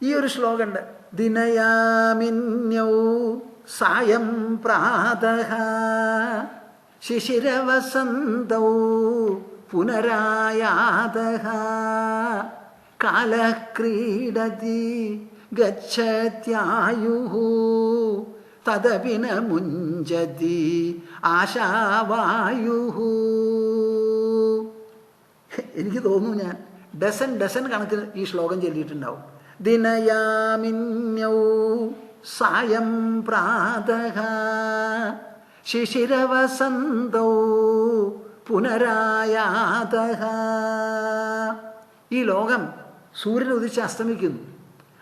ഈ ഒരു ശ്ലോകമുണ്ട്. ദിനയാമിന്യൗ സായം പ്രാതഃ ശിശിരവസന്തൗ പുനരായാതഃ കാലഃ ക്രീഡതി ഗച്ഛത്യായുഃ തദപി ന മുഞ്ചതി ആശാവായുഃ. എനിക്ക് തോന്നുന്നു ഞാൻ ഡസൻ കണക്കിന് ഈ ശ്ലോകം ചൊല്ലിയിട്ടുണ്ടാവും. ദിനയാമിന്യൗ സായം പ്രാതഃ ശിശിരവസന്തൗ പുനരായാതഃ. ഈ ലോകം സൂര്യൻ ഉദിച്ച് അസ്തമിക്കുന്നു.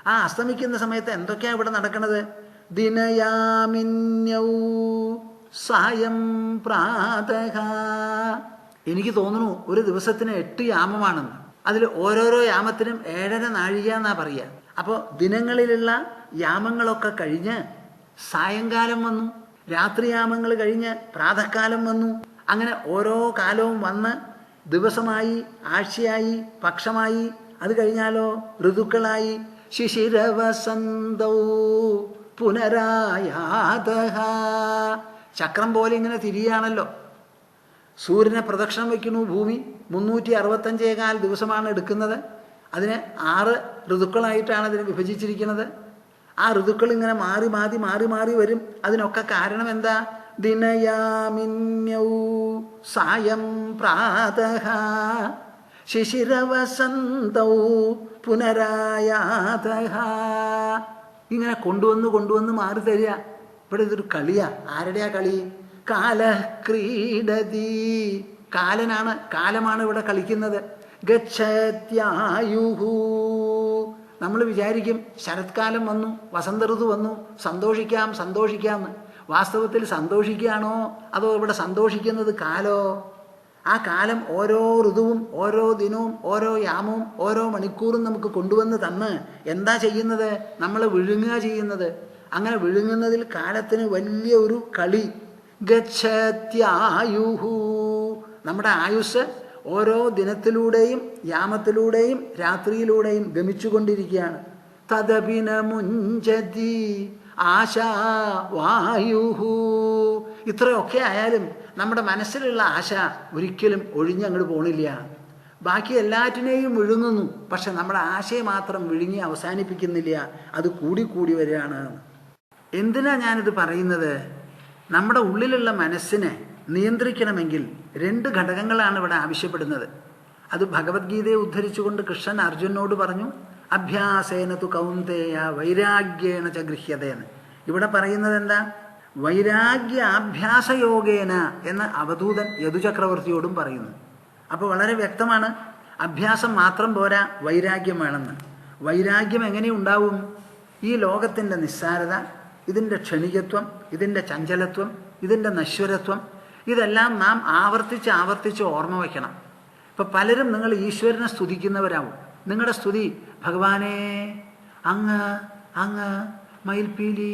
ആ അസ്തമിക്കുന്ന സമയത്ത് എന്തൊക്കെയാണ് ഇവിടെ നടക്കുന്നത്? ദിനയാമിന്യൗ സായം പ്രാതഃ. എനിക്ക് തോന്നുന്നു ഒരു ദിവസത്തിന് 8 യാമമാണെന്ന്. അതിൽ ഓരോരോ യാമത്തിനും 7.5 നാഴിക എന്നാ പറയുക. അപ്പോൾ ദിനങ്ങളിലുള്ള യാമങ്ങളൊക്കെ കഴിഞ്ഞ് സായങ്കാലം വന്നു, രാത്രിയാമങ്ങൾ കഴിഞ്ഞ് പ്രാതഃകാലം വന്നു. അങ്ങനെ ഓരോ കാലവും വന്ന് ദിവസമായി, ആഴ്ചയായി, പക്ഷമായി, അത് കഴിഞ്ഞാലോ ഋതുക്കളായി. ശിശിരവസന്തൗ പുനരായാതഃ. ചക്രം പോലെ ഇങ്ങനെ തിരിയാണല്ലോ. സൂര്യനെ പ്രദക്ഷിണം വയ്ക്കുന്നു ഭൂമി. 365 ദിവസമാണ് എടുക്കുന്നത്. അതിനെ 6 ഋതുക്കളായിട്ടാണ് അതിനെ വിഭജിച്ചിരിക്കുന്നത്. ആ ഋതുക്കൾ ഇങ്ങനെ മാറി മാറി വരും. അതിനൊക്കെ കാരണം എന്താ? ദിനയാമിന്യൗ സായം പ്രാതഃ ശിശിരവസന്തൗ പുനരായാതഃ. ഇങ്ങനെ കൊണ്ടുവന്ന് മാറി തരിക. ഇവിടെ ഇതൊരു കളിയാ. ആരുടെയാ കളി? കാലഃ ക്രീഡതി. കാലമാണ് ഇവിടെ കളിക്കുന്നത്. ഗച്ഛത്യായുഃ. നമ്മൾ വിചാരിക്കും ശരത്കാലം വന്നു, വസന്ത ഋതു വന്നു, സന്തോഷിക്കാമെന്ന്. വാസ്തവത്തിൽ സന്തോഷിക്കുകയാണോ അതോ ഇവിടെ സന്തോഷിക്കുന്നത് കാലോ? ആ കാലം ഓരോ ഋതുവും ഓരോ ദിനവും ഓരോ യാമവും ഓരോ മണിക്കൂറും നമുക്ക് കൊണ്ടുവന്ന് തന്ന് എന്താ ചെയ്യുന്നത്? നമ്മൾ വിഴുങ്ങുക ചെയ്യുന്നത്. അങ്ങനെ വിഴുങ്ങുന്നതിൽ കാലത്തിന് വലിയ ഒരു കളി. ഗച്ഛത്യായുഃ. നമ്മുടെ ആയുസ് ഓരോ ദിനത്തിലൂടെയും യാമത്തിലൂടെയും രാത്രിയിലൂടെയും ഗമിച്ചുകൊണ്ടിരിക്കുകയാണ്. തദപി ന മുഞ്ചതി ആശാവായുഃ. ഇത്രയൊക്കെ ആയാലും നമ്മുടെ മനസ്സിലുള്ള ആശ ഒരിക്കലും ഒഴിഞ്ഞങ്ങോട്ട് പോണില്ല. ബാക്കി എല്ലാറ്റിനെയും വിഴുങ്ങുന്നു. പക്ഷെ നമ്മുടെ ആശയെ മാത്രം വിഴുങ്ങി അവസാനിപ്പിക്കുന്നില്ല. അത് കൂടി വരികയാണ്. എന്തിനാ ഞാനിത് പറയുന്നത്? നമ്മുടെ ഉള്ളിലുള്ള മനസ്സിനെ നിയന്ത്രിക്കണമെങ്കിൽ 2 ഘടകങ്ങളാണ് ഇവിടെ ആവശ്യപ്പെടുന്നത്. അത് ഭഗവത്ഗീതയെ ഉദ്ധരിച്ചുകൊണ്ട് കൃഷ്ണൻ അർജുനോട് പറഞ്ഞു, അഭ്യാസേന തു കൗന്തേയ വൈരാഗ്യേണ ച ഗൃഹ്യതേന്ന്. ഇവിടെ പറയുന്നത് എന്താ? വൈരാഗ്യാഭ്യാസയോഗേന എന്ന് അവധൂതൻ യദുചക്രവർത്തിയോടും പറയുന്നു. അപ്പോൾ വളരെ വ്യക്തമാണ്, അഭ്യാസം മാത്രം പോരാ, വൈരാഗ്യം വേണമെന്ന്. വൈരാഗ്യം എങ്ങനെ ഉണ്ടാവും? ഈ ലോകത്തിൻ്റെ നിസ്സാരത, ഇതിൻ്റെ ക്ഷണികത്വം, ഇതിൻ്റെ ചഞ്ചലത്വം, ഇതിൻ്റെ നശ്വരത്വം, ഇതെല്ലാം നാം ആവർത്തിച്ച് ഓർമ്മ വയ്ക്കണം. ഇപ്പം പലരും നിങ്ങൾ ഈശ്വരനെ സ്തുതിക്കുന്നവരാവും. നിങ്ങളുടെ സ്തുതി ഭഗവാനെ അങ്ങ് മയിൽപ്പീലി,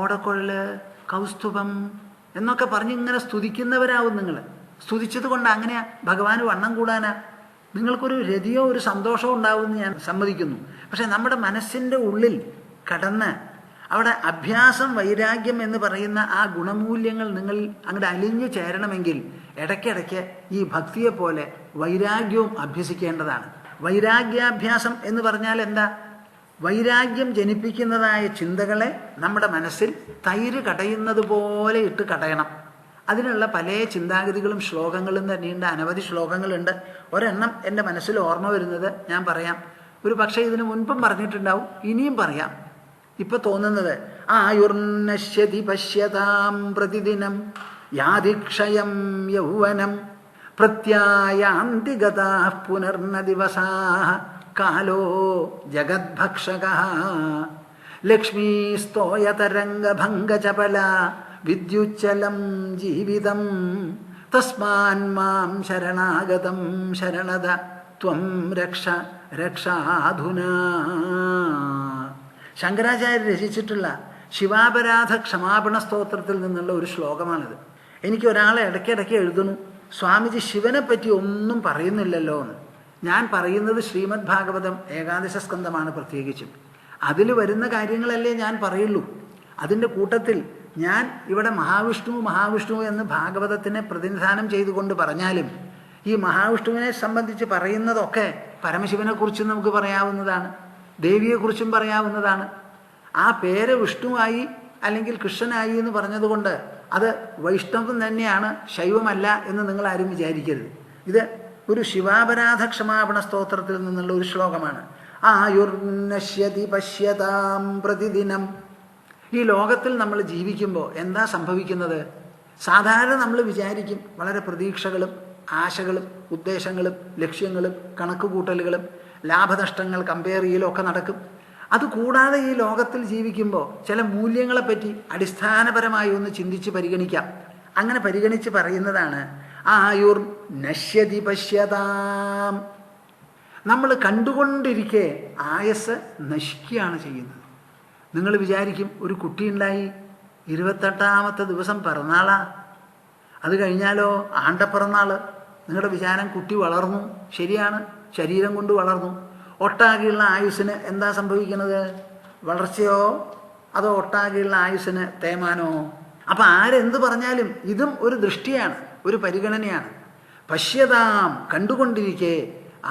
ഓടക്കുഴൽ, കൗസ്തുഭം എന്നൊക്കെ പറഞ്ഞ് ഇങ്ങനെ സ്തുതിക്കുന്നവരാവും. നിങ്ങൾ സ്തുതിച്ചത് കൊണ്ട് അങ്ങനെയാ ഭഗവാന് വണ്ണം കൂടാനാ? നിങ്ങൾക്കൊരു രതിയോ ഒരു സന്തോഷമോ ഉണ്ടാവുമെന്ന് ഞാൻ സമ്മതിക്കുന്നു. പക്ഷെ നമ്മുടെ മനസ്സിൻ്റെ ഉള്ളിൽ കടന്ന് അവിടെ അഭ്യാസം, വൈരാഗ്യം എന്ന് പറയുന്ന ആ ഗുണമൂല്യങ്ങൾ നിങ്ങൾ അങ്ങോട്ട് അലിഞ്ഞു ചേരണമെങ്കിൽ ഇടയ്ക്കിടയ്ക്ക് ഈ ഭക്തിയെ പോലെ വൈരാഗ്യവും അഭ്യസിക്കേണ്ടതാണ്. വൈരാഗ്യാഭ്യാസം എന്ന് പറഞ്ഞാൽ എന്താ? വൈരാഗ്യം ജനിപ്പിക്കുന്നതായ ചിന്തകളെ നമ്മുടെ മനസ്സിൽ തൈര് കടയുന്നത് പോലെ ഇട്ട് കടയണം. അതിനുള്ള പല ചിന്താഗതികളും ശ്ലോകങ്ങളും തന്നെയുണ്ട്. അനവധി ശ്ലോകങ്ങളുണ്ട്. ഒരെണ്ണം എൻ്റെ മനസ്സിൽ ഓർമ്മ വരുന്നത് ഞാൻ പറയാം. ഒരു പക്ഷേ ഇതിനു മുൻപും പറഞ്ഞിട്ടുണ്ടാവും, ഇനിയും പറയാം. ഇപ്പൊ തോന്നുന്നത് ആയുർനശ്യതി പശ്യതാം പ്രതിദിനം യാതിക്ഷയം യൗവനം പ്രത്യായാന്തി ഗതാഃ പുനർന ദിവസാഃ കാലോ ജഗദ്ഭക്ഷകഃ ലക്ഷ്മീസ്തോയതരംഗഭംഗചപല വിദ്യുച്ചലം ജീവിതം തസ്മാന്മാം ശരണാഗതം ശരണദ ത്വം രക്ഷ രക്ഷാധുനാ. ശങ്കരാചാര്യർ രചിച്ചിട്ടുള്ള ശിവാപരാധ ക്ഷമാപണ സ്തോത്രത്തിൽ നിന്നുള്ള ഒരു ശ്ലോകമാണിത്. എനിക്ക് ഒരാളെ ഇടയ്ക്കിടയ്ക്ക് എഴുതുന്നു, സ്വാമിജി ശിവനെ പറ്റി ഒന്നും പറയുന്നില്ലല്ലോ എന്ന്. ഞാൻ പറയുന്നത് ശ്രീമദ് ഭാഗവതം ഏകാദശ സ്കന്ധമാണ്. പ്രത്യേകിച്ചും അതിൽ വരുന്ന കാര്യങ്ങളല്ലേ ഞാൻ പറയുള്ളൂ. അതിൻ്റെ കൂട്ടത്തിൽ ഞാൻ ഇവിടെ മഹാവിഷ്ണു എന്ന് ഭാഗവതത്തിനെ പ്രതിനിധാനം ചെയ്തുകൊണ്ട് പറഞ്ഞാലും ഈ മഹാവിഷ്ണുവിനെ സംബന്ധിച്ച് പറയുന്നതൊക്കെ പരമശിവനെക്കുറിച്ചും നമുക്ക് പറയാവുന്നതാണ്, ദേവിയെക്കുറിച്ചും പറയാവുന്നതാണ്. ആ പേര് വിഷ്ണുവായി അല്ലെങ്കിൽ കൃഷ്ണനായി എന്ന് പറഞ്ഞതുകൊണ്ട് അത് വൈഷ്ണവം തന്നെയാണ്, ശൈവമല്ല എന്ന് നിങ്ങൾ ആരും വിചാരിക്കരുത്. ഇത് ഒരു ശിവാപരാധ ക്ഷമാപണ സ്തോത്രത്തിൽ നിന്നുള്ള ഒരു ശ്ലോകമാണ്. ആയുർനശ്യതി പശ്യതാം പ്രതിദിനം. ഈ ലോകത്തിൽ നമ്മൾ ജീവിക്കുമ്പോൾ എന്താ സംഭവിക്കുന്നത്? സാധാരണ നമ്മൾ വിചാരിക്കും വളരെ പ്രതീക്ഷകളും ആശകളും ഉദ്ദേശങ്ങളും ലക്ഷ്യങ്ങളും കണക്കുകൂട്ടലുകളും ലാഭനഷ്ടങ്ങൾ കമ്പയർ ചെയ്യലും ഒക്കെ നടക്കും. അതുകൂടാതെ ഈ ലോകത്തിൽ ജീവിക്കുമ്പോൾ ചില മൂല്യങ്ങളെപ്പറ്റി അടിസ്ഥാനപരമായി ഒന്ന് ചിന്തിച്ച് പരിഗണിക്കാം. അങ്ങനെ പരിഗണിച്ച് പറയുന്നതാണ് ആയുർ നശ്യതി പശ്യതാം. നമ്മൾ കണ്ടുകൊണ്ടിരിക്കെ ആയസ് നശിക്കുകയാണ് ചെയ്യുന്നത്. നിങ്ങൾ വിചാരിക്കും ഒരു കുട്ടിയുണ്ടായി 28ാമത്തെ ദിവസം പിറന്നാളാ, അത് കഴിഞ്ഞാലോ ആണ്ടപ്പിറന്നാൾ. നിങ്ങളുടെ വിചാരം കുട്ടി വളർന്നു, ശരിയാണ്, ശരീരം കൊണ്ട് വളർന്നു. ഒട്ടാകെയുള്ള ആയുസ്സിന് എന്താ സംഭവിക്കുന്നത്? വളർച്ചയോ അതോ ഒട്ടാകെയുള്ള ആയുസ്സിന് തേമാനോ? അപ്പം ആരെന്ത് പറഞ്ഞാലും ഇതും ഒരു ദൃഷ്ടിയാണ്, ഒരു പരിഗണനയാണ്. പശ്യതാം, കണ്ടുകൊണ്ടിരിക്കെ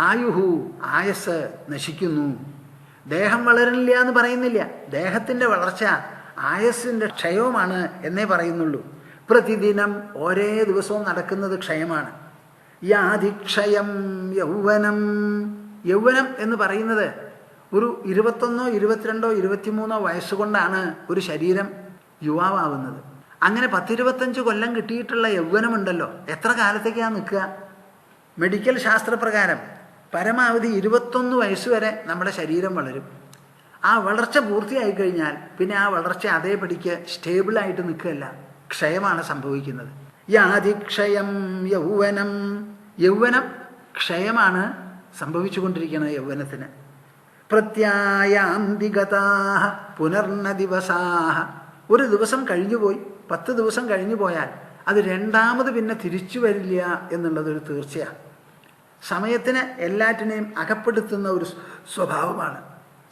ആയുഹു, ആയസ് നശിക്കുന്നു. ദേഹം വളരുന്നില്ല എന്ന് പറയുന്നില്ല, ദേഹത്തിൻ്റെ വളർച്ച ആയസ്സിൻ്റെ ക്ഷയവുമാണ് എന്നേ പറയുന്നുള്ളൂ. പ്രതിദിനം ഓരോ ദിവസവും നടക്കുന്നത് ക്ഷയമാണ്. യാതിക്ഷയം യൗവനം. യൗവനം എന്ന് പറയുന്നത് ഒരു 21, 22, 23 വയസ്സുകൊണ്ടാണ് ഒരു ശരീരം യുവാവാവുന്നത്. അങ്ങനെ 10-25 കൊല്ലം കിട്ടിയിട്ടുള്ള യൗവനമുണ്ടല്ലോ, എത്ര കാലത്തേക്കാണ് നിൽക്കുക? മെഡിക്കൽ ശാസ്ത്രപ്രകാരം പരമാവധി 21 വയസ്സ് വരെ നമ്മുടെ ശരീരം വളരും. ആ വളർച്ച പൂർത്തിയായി കഴിഞ്ഞാൽ പിന്നെ ആ വളർച്ച അതേപടിക്ക് സ്റ്റേബിളായിട്ട് നിൽക്കുകയല്ല, ക്ഷയമാണ് സംഭവിക്കുന്നത്. യാതിക്ഷയം യൗവനം. യൗവനം ക്ഷയമാണ് സംഭവിച്ചുകൊണ്ടിരിക്കുന്നത് യൗവനത്തിന്. പ്രത്യായാന്തി ഗതാഃ പുനർന ദിവസാഃ. ഒരു ദിവസം കഴിഞ്ഞുപോയി, 10 ദിവസം കഴിഞ്ഞു പോയാൽ അത് രണ്ടാമത് പിന്നെ തിരിച്ചു വരില്ല എന്നുള്ളതൊരു തീർച്ചയാണ്. സമയത്തിന് എല്ലാറ്റിനെയും അകപ്പെടുത്തുന്ന ഒരു സ്വഭാവമാണ്.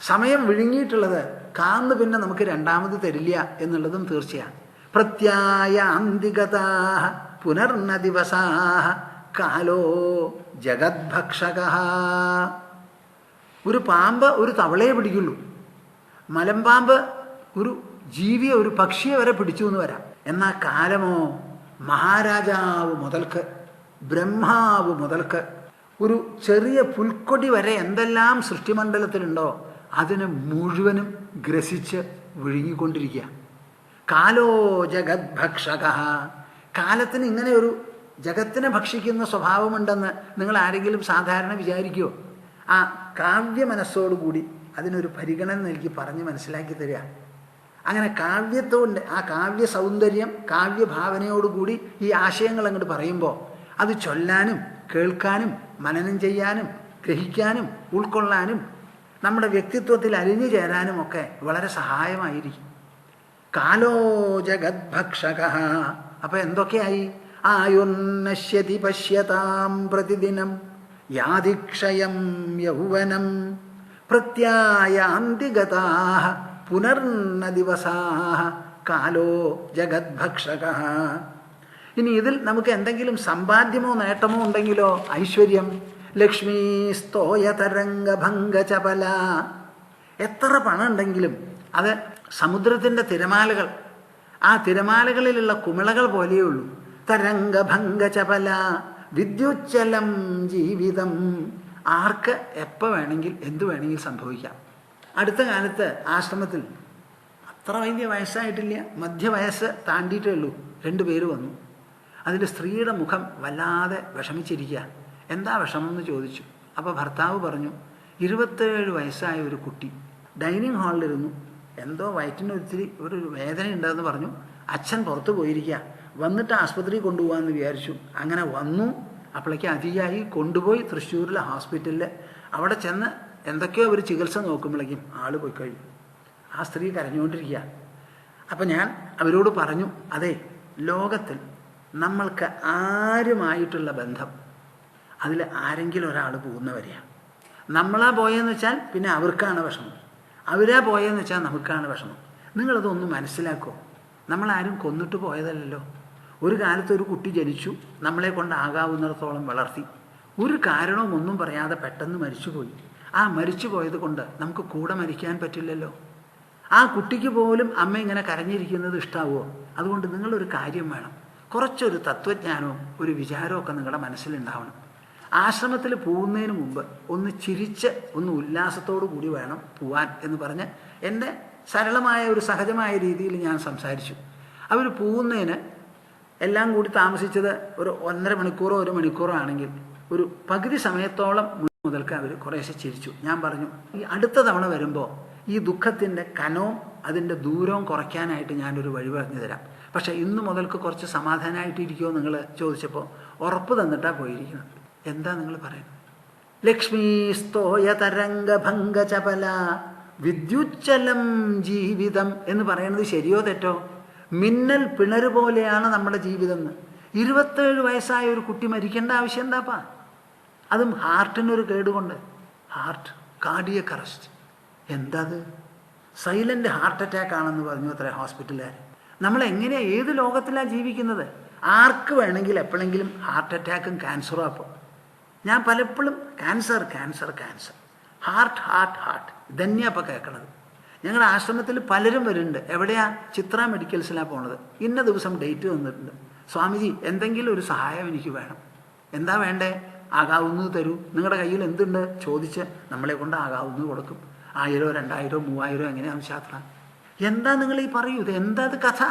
സമയം വിഴുങ്ങിയിട്ടുള്ളത് കാന്ന് പിന്നെ നമുക്ക് രണ്ടാമത് തരില്ല എന്നുള്ളതും തീർച്ചയാണ്. പ്രത്യായാന്തി ഗതാഃ പുനർന ദിവസാഃ കാലോ ജഗദ്ഭക്ഷകഃ. ഒരു പാമ്പ് ഒരു തവളയെ പിടിക്കുള്ളൂ, മലമ്പാമ്പ് ഒരു ജീവിയെ, ഒരു പക്ഷിയെ വരെ പിടിച്ചു എന്ന് വരാം. എന്നാൽ കാലമോ മഹാരാജാവ് മുതൽക്ക് ബ്രഹ്മാവ് മുതൽക്ക് ഒരു ചെറിയ പുൽക്കൊടി വരെ എന്തെല്ലാം സൃഷ്ടിമണ്ഡലത്തിലുണ്ടോ അതിനെ മുഴുവനും ഗ്രസിച്ച് വിഴുങ്ങിക്കൊണ്ടിരിക്കുക. കാലോ ജഗദ്ഭക്ഷകഃ. കാലത്തിന് ഇങ്ങനെ ഒരു ജഗത്തിനെ ഭക്ഷിക്കുന്ന സ്വഭാവമുണ്ടെന്ന് നിങ്ങൾ ആരെങ്കിലും സാധാരണ വിചാരിക്കുമോ? ആ കാവ്യ മനസ്സോടുകൂടി അതിനൊരു പരിഗണന നൽകി പറഞ്ഞ് മനസ്സിലാക്കി തരിക. അങ്ങനെ കാവ്യത്തോണ്ട് ആ കാവ്യ സൗന്ദര്യം, കാവ്യഭാവനയോടുകൂടി ഈ ആശയങ്ങൾ അങ്ങോട്ട് പറയുമ്പോൾ അത് ചൊല്ലാനും കേൾക്കാനും മനനം ചെയ്യാനും ഗ്രഹിക്കാനും ഉൾക്കൊള്ളാനും നമ്മുടെ വ്യക്തിത്വത്തിൽ അലിഞ്ഞു ചേരാനും ഒക്കെ വളരെ സഹായമായിരിക്കും. കാലോ ജഗദ്ഭക്ഷകഃ. അപ്പം എന്തൊക്കെയായി? ആയുർനശ്യതി പശ്യതാം പ്രതിദിനം യാതിക്ഷയം യൗവനം പ്രത്യായാന്തി ഗതാഃ പുനർന ദിവസാഃ കാലോ ജഗദ്ഭക്ഷകഃ. ഇനി ഇതിൽ നമുക്ക് എന്തെങ്കിലും സമ്പാദ്യമോ നേട്ടമോ ഉണ്ടെങ്കിലോ? ഐശ്വര്യം, ലക്ഷ്മീ സ്തോയതരംഗഭംഗചപല. എത്ര പണം ഉണ്ടെങ്കിലും അത് സമുദ്രത്തിൻ്റെ തിരമാലകൾ, ആ തിരമാലകളിലുള്ള കുമിളകൾ പോലെയേ ഉള്ളൂ. തരംഗഭംഗചപല വിദ്യുച്ചലം ജീവിതം. ആർക്ക് എപ്പോൾ വേണമെങ്കിൽ എന്ത് വേണമെങ്കിൽ സംഭവിക്കാം. അടുത്ത കാലത്ത് ആശ്രമത്തിൽ അത്ര വലിയ വയസ്സായിട്ടില്ല, മധ്യവയസ്സ് താണ്ടിയിട്ടേ ഉള്ളൂ, 2 പേര് വന്നു. അതിൽ സ്ത്രീയുടെ മുഖം വല്ലാതെ വിഷമിച്ചിരിക്കുക. എന്താ വിഷമം എന്ന് ചോദിച്ചു. അപ്പോൾ ഭർത്താവ് പറഞ്ഞു, 27 വയസ്സായ ഒരു കുട്ടി ഡൈനിങ് ഹാളിലിരുന്നു, എന്തോ വയറ്റിന് ഒരു വേദന ഉണ്ടെന്ന് പറഞ്ഞു. അച്ഛൻ പുറത്ത് പോയിരിക്കുക, വന്നിട്ട് ആസ്പത്രിയിൽ കൊണ്ടുപോകാമെന്ന് വിചാരിച്ചു. അങ്ങനെ വന്നു. അപ്പോഴേക്ക് അധികമായി കൊണ്ടുപോയി തൃശ്ശൂരിലെ ഹോസ്പിറ്റലിൽ. അവിടെ ചെന്ന് എന്തൊക്കെയോ അവർ ചികിത്സ നോക്കുമ്പോഴേക്കും ആള് പോയി കഴിഞ്ഞു. ആ സ്ത്രീ കരഞ്ഞുകൊണ്ടിരിക്കുക. അപ്പം ഞാൻ അവരോട് പറഞ്ഞു, അതെ, ലോകത്തിൽ നമ്മൾക്ക് ആരുമായിട്ടുള്ള ബന്ധം അതിൽ ആരെങ്കിലും ഒരാൾ പോകുന്നവരെയാണ്. നമ്മളാ പോയെന്ന് വെച്ചാൽ പിന്നെ അവർക്കാണ് വിഷമം, അവരാ പോയെന്ന് വെച്ചാൽ നമുക്കാണ് വിഷമം. നിങ്ങളതൊന്ന് മനസ്സിലാക്കോ. നമ്മളാരും കൊന്നിട്ട് പോയതല്ലല്ലോ. ഒരു കാലത്ത് ഒരു കുട്ടി ജനിച്ചു, നമ്മളെ കൊണ്ടാകാവുന്നിടത്തോളം വളർത്തി, ഒരു കാരണവും ഒന്നും പറയാതെ പെട്ടെന്ന് മരിച്ചുപോയി. ആ മരിച്ചു പോയത് കൊണ്ട് നമുക്ക് കൂടെ മരിക്കാൻ പറ്റില്ലല്ലോ. ആ കുട്ടിക്ക് പോലും അമ്മ ഇങ്ങനെ കരഞ്ഞിരിക്കുന്നത് ഇഷ്ടാവുമോ? അതുകൊണ്ട് നിങ്ങളൊരു കാര്യം വേണം, കുറച്ചൊരു തത്വജ്ഞാനവും ഒരു വിചാരവും ഒക്കെ നിങ്ങളുടെ മനസ്സിലുണ്ടാവണം. ആശ്രമത്തിൽ പോകുന്നതിന് മുമ്പ് ഒന്ന് ചിരിച്ച് ഒന്ന് ഉല്ലാസത്തോടു കൂടി വേണം പോവാൻ എന്ന് പറഞ്ഞ് എൻ്റെ സരളമായ ഒരു സഹജമായ രീതിയിൽ ഞാൻ സംസാരിച്ചു. അവർ പോകുന്നതിന് എല്ലാം കൂടി താമസിച്ചത് ഒരു 1.5 മണിക്കൂറോ 1 മണിക്കൂറോ ആണെങ്കിൽ ഒരു പകുതി സമയത്തോളം മുതൽക്ക് അവർ കുറേശ്ശെ ചിരിച്ചു. ഞാൻ പറഞ്ഞു, ഈ അടുത്ത തവണ വരുമ്പോൾ ഈ ദുഃഖത്തിൻ്റെ കനവും അതിൻ്റെ ദൂരവും കുറയ്ക്കാനായിട്ട് ഞാനൊരു വഴി പറഞ്ഞു തരാം. പക്ഷേ ഇന്ന് മുതൽക്ക് കുറച്ച് സമാധാനമായിട്ടിരിക്കുമോ നിങ്ങൾ ചോദിച്ചപ്പോൾ ഉറപ്പ് തന്നിട്ടാണ് പോയിരിക്കുന്നത്. എന്താ നിങ്ങൾ പറയുന്നത്? ലക്ഷ്മീ സ്തോയ തരംഗഭംഗ ചപല വിദ്യുച്ചലം ജീവിതം എന്ന് പറയുന്നത് ശരിയോ തെറ്റോ? മിന്നൽ പിണര് പോലെയാണ് നമ്മുടെ ജീവിതം എന്ന്. 27 വയസ്സായ ഒരു കുട്ടി മരിക്കേണ്ട ആവശ്യം എന്താപ്പാ? അതും ഹാർട്ടിനൊരു കേടുകൊണ്ട്. Heart cardiac arrest. എന്താത്? സൈലന്റ് ഹാർട്ട് അറ്റാക്ക് ആണെന്ന് പറഞ്ഞു അത്ര ഹോസ്പിറ്റലുകാർ. നമ്മളെങ്ങനെയാണ്, ഏത് ലോകത്തിലാണ് ജീവിക്കുന്നത്? ആർക്ക് വേണമെങ്കിൽ എപ്പോഴെങ്കിലും ഹാർട്ട് അറ്റാക്കും ക്യാൻസറും. അപ്പോൾ ഞാൻ പലപ്പോഴും cancer cancer cancer, heart heart heart ഇതന്നെയാണ് അപ്പോൾ കേൾക്കണത്. ഞങ്ങളുടെ ആശ്രമത്തിൽ പലരും വരുന്നുണ്ട്. എവിടെയാ? ചിത്ര മെഡിക്കൽസിലാണ് പോണത്. ഇന്ന ദിവസം ഡേറ്റ് തന്നിട്ടുണ്ട്. സ്വാമിജി, എന്തെങ്കിലും ഒരു സഹായം എനിക്ക് വേണം. എന്താ വേണ്ടേ? ആകാവുന്നത് തരൂ, നിങ്ങളുടെ കയ്യിൽ എന്തുണ്ട് ചോദിച്ച് നമ്മളെ കൊണ്ട് ആകാവുന്നത് കൊടുക്കും. 1000, 2000, 3000 എങ്ങനെയാണ് ശാസ്ത്ര? എന്താ നിങ്ങൾ ഈ പറയൂ? ഇത് എന്താ ഇത് കഥ?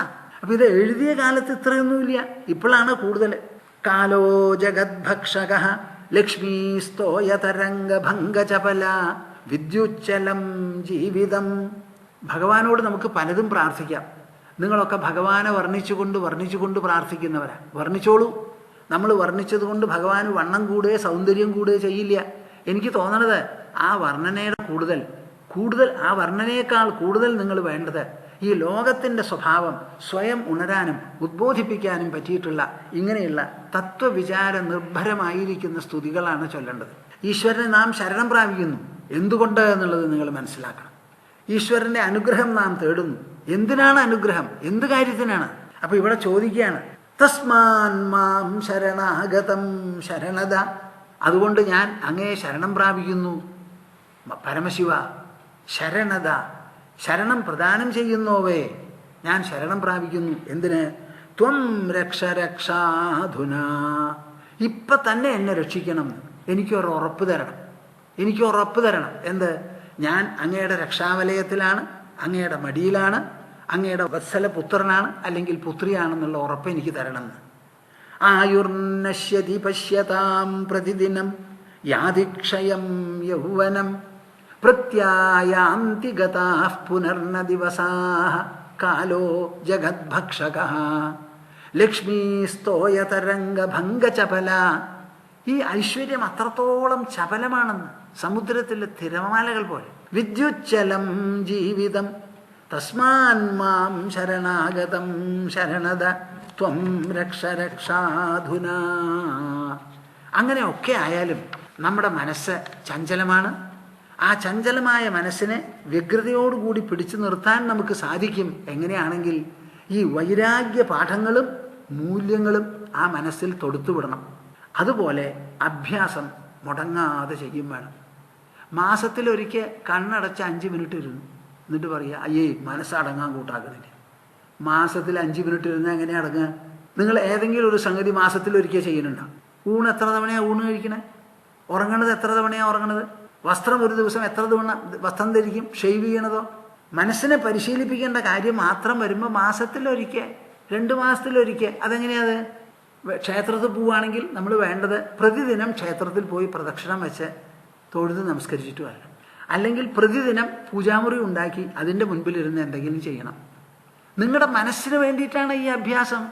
അപ്പം ഇത് എഴുതിയ കാലത്ത് ഇത്രയൊന്നുമില്ല, ഇപ്പോഴാണ് കൂടുതൽ. കാലോ ജഗദ്ഭക്ഷക ലക്ഷ്മീ സ്തോയ തരംഗഭംഗ ചപല വിദ്യുച്ചലം ജീവിതം. ഭഗവാനോട് നമുക്ക് പലതും പ്രാർത്ഥിക്കാം. നിങ്ങളൊക്കെ ഭഗവാനെ വർണ്ണിച്ചുകൊണ്ട് പ്രാർത്ഥിക്കുന്നവരാ. വർണ്ണിച്ചോളൂ. നമ്മൾ വർണ്ണിച്ചത് കൊണ്ട് ഭഗവാന് വണ്ണം കൂടുകയോ സൗന്ദര്യം കൂടുകയോ ചെയ്യില്ല. എനിക്ക് തോന്നണത് ആ വർണ്ണനയുടെ കൂടുതൽ ആ വർണ്ണനയേക്കാൾ കൂടുതൽ നിങ്ങൾ വേണ്ടത് ഈ ലോകത്തിൻ്റെ സ്വഭാവം സ്വയം ഉണരാനും ഉദ്ബോധിപ്പിക്കാനും പറ്റിയിട്ടുള്ള ഇങ്ങനെയുള്ള തത്വവിചാര നിർഭരമായിരിക്കുന്ന സ്തുതികളാണ് ചൊല്ലേണ്ടത്. ഈശ്വരനെ നാം ശരണം പ്രാപിക്കുന്നു. എന്തുകൊണ്ട് എന്നുള്ളത് നിങ്ങൾ മനസ്സിലാക്കണം. ഈശ്വരൻ്റെ അനുഗ്രഹം നാം തേടുന്നു. എന്തിനാണ് അനുഗ്രഹം? എന്ത് കാര്യത്തിനാണ്? അപ്പോൾ ഇവിടെ ചോദിക്കുകയാണ്, തസ്മാൻ മാം ശരണാഗതം ശരണദ. അതുകൊണ്ട് ഞാൻ അങ്ങയെ ശരണം പ്രാപിക്കുന്നു. പരമശിവ ശരണദ, ശരണം പ്രദാനം ചെയ്യുന്നോവേ ഞാൻ ശരണം പ്രാപിക്കുന്നു. എന്തിന്? ത്വം രക്ഷ രക്ഷാധുന, ഇപ്പം തന്നെ എന്നെ രക്ഷിക്കണം. എനിക്കൊരു ഉറപ്പ് തരണം. എന്ത്? ഞാൻ അങ്ങയുടെ രക്ഷാവലയത്തിലാണ്, അങ്ങയുടെ മടിയിലാണ്, അങ്ങയുടെ വത്സല പുത്രനാണ് അല്ലെങ്കിൽ പുത്രിയാണെന്നുള്ള ഉറപ്പ് എനിക്ക് തരണമെന്ന്. ആയുർനശ്യതി പശ്യതാം പ്രതിദിനം യാതിക്ഷയം യൗവനം പ്രത്യായാന്തി ഗതാഃ പുനർന ദിവസാഃ കാലോ ജഗദ്ഭക്ഷകഃ ലക്ഷ്മീ സ്തോയ തരംഗഭംഗ ചപല. ഈ ഐശ്വര്യം അത്രത്തോളം ചപലമാണെന്ന്, സമുദ്രത്തിലെ തിരമാലകൾ പോലെ. വിദ്യുച്ചലം ജീവിതം തസ്മാൻ മാം ശരണാഗതം ശരണദ ത്വം രക്ഷ രക്ഷാധുന. അങ്ങനെയൊക്കെ ആയാലും നമ്മുടെ മനസ്സ് ചഞ്ചലമാണ്. ആ ചഞ്ചലമായ മനസ്സിനെ വ്യഗ്രതയോടുകൂടി പിടിച്ചു നിർത്താൻ നമുക്ക് സാധിക്കും. എങ്ങനെയാണെങ്കിൽ ഈ വൈരാഗ്യ പാഠങ്ങളും മൂല്യങ്ങളും ആ മനസ്സിൽ തൊടുത്തുവിടണം. അതുപോലെ അഭ്യാസം മുടങ്ങാതെ ചെയ്യും വേണം. മാസത്തിലൊരിക്കൽ കണ്ണടച്ച് 5 മിനിറ്റ് ഇരുന്നു, എന്നിട്ട് പറയുക, അയ്യേ മനസ്സടങ്ങാൻ കൂട്ടാക്കുന്നില്ല. മാസത്തിൽ 5 മിനിറ്റ് ഇരുന്ന് എങ്ങനെ അടങ്ങുക? നിങ്ങൾ ഏതെങ്കിലും ഒരു സംഗതി മാസത്തിലൊരിക്കൽ ചെയ്യുന്നുണ്ടോ? ഊണ് എത്ര തവണയാണ് ഊണ് കഴിക്കണേ? ഉറങ്ങണത് എത്ര തവണയാണ് ഉറങ്ങണത്? വസ്ത്രം ഒരു ദിവസം എത്ര തവണ വസ്ത്രം ധരിക്കും? ഷെയ്വ് ചെയ്യണതോ? മനസ്സിനെ പരിശീലിപ്പിക്കേണ്ട കാര്യം മാത്രം വരുമ്പോൾ മാസത്തിലൊരിക്കൽ, 2 മാസത്തിലൊരിക്കൽ. അതെങ്ങനെയത്? ക്ഷേത്രത്തിൽ പോവുകയാണെങ്കിൽ നമ്മൾ വേണ്ടത് പ്രതിദിനം ക്ഷേത്രത്തിൽ പോയി പ്രദക്ഷിണം വെച്ച് തൊഴുത് നമസ്കരിച്ചിട്ട് വരണം. അല്ലെങ്കിൽ പ്രതിദിനം പൂജാമുറി ഉണ്ടാക്കി അതിൻ്റെ മുൻപിലിരുന്ന് എന്തെങ്കിലും ചെയ്യണം. നിങ്ങളുടെ മനസ്സിന് വേണ്ടിയിട്ടാണ് ഈ അഭ്യാസം,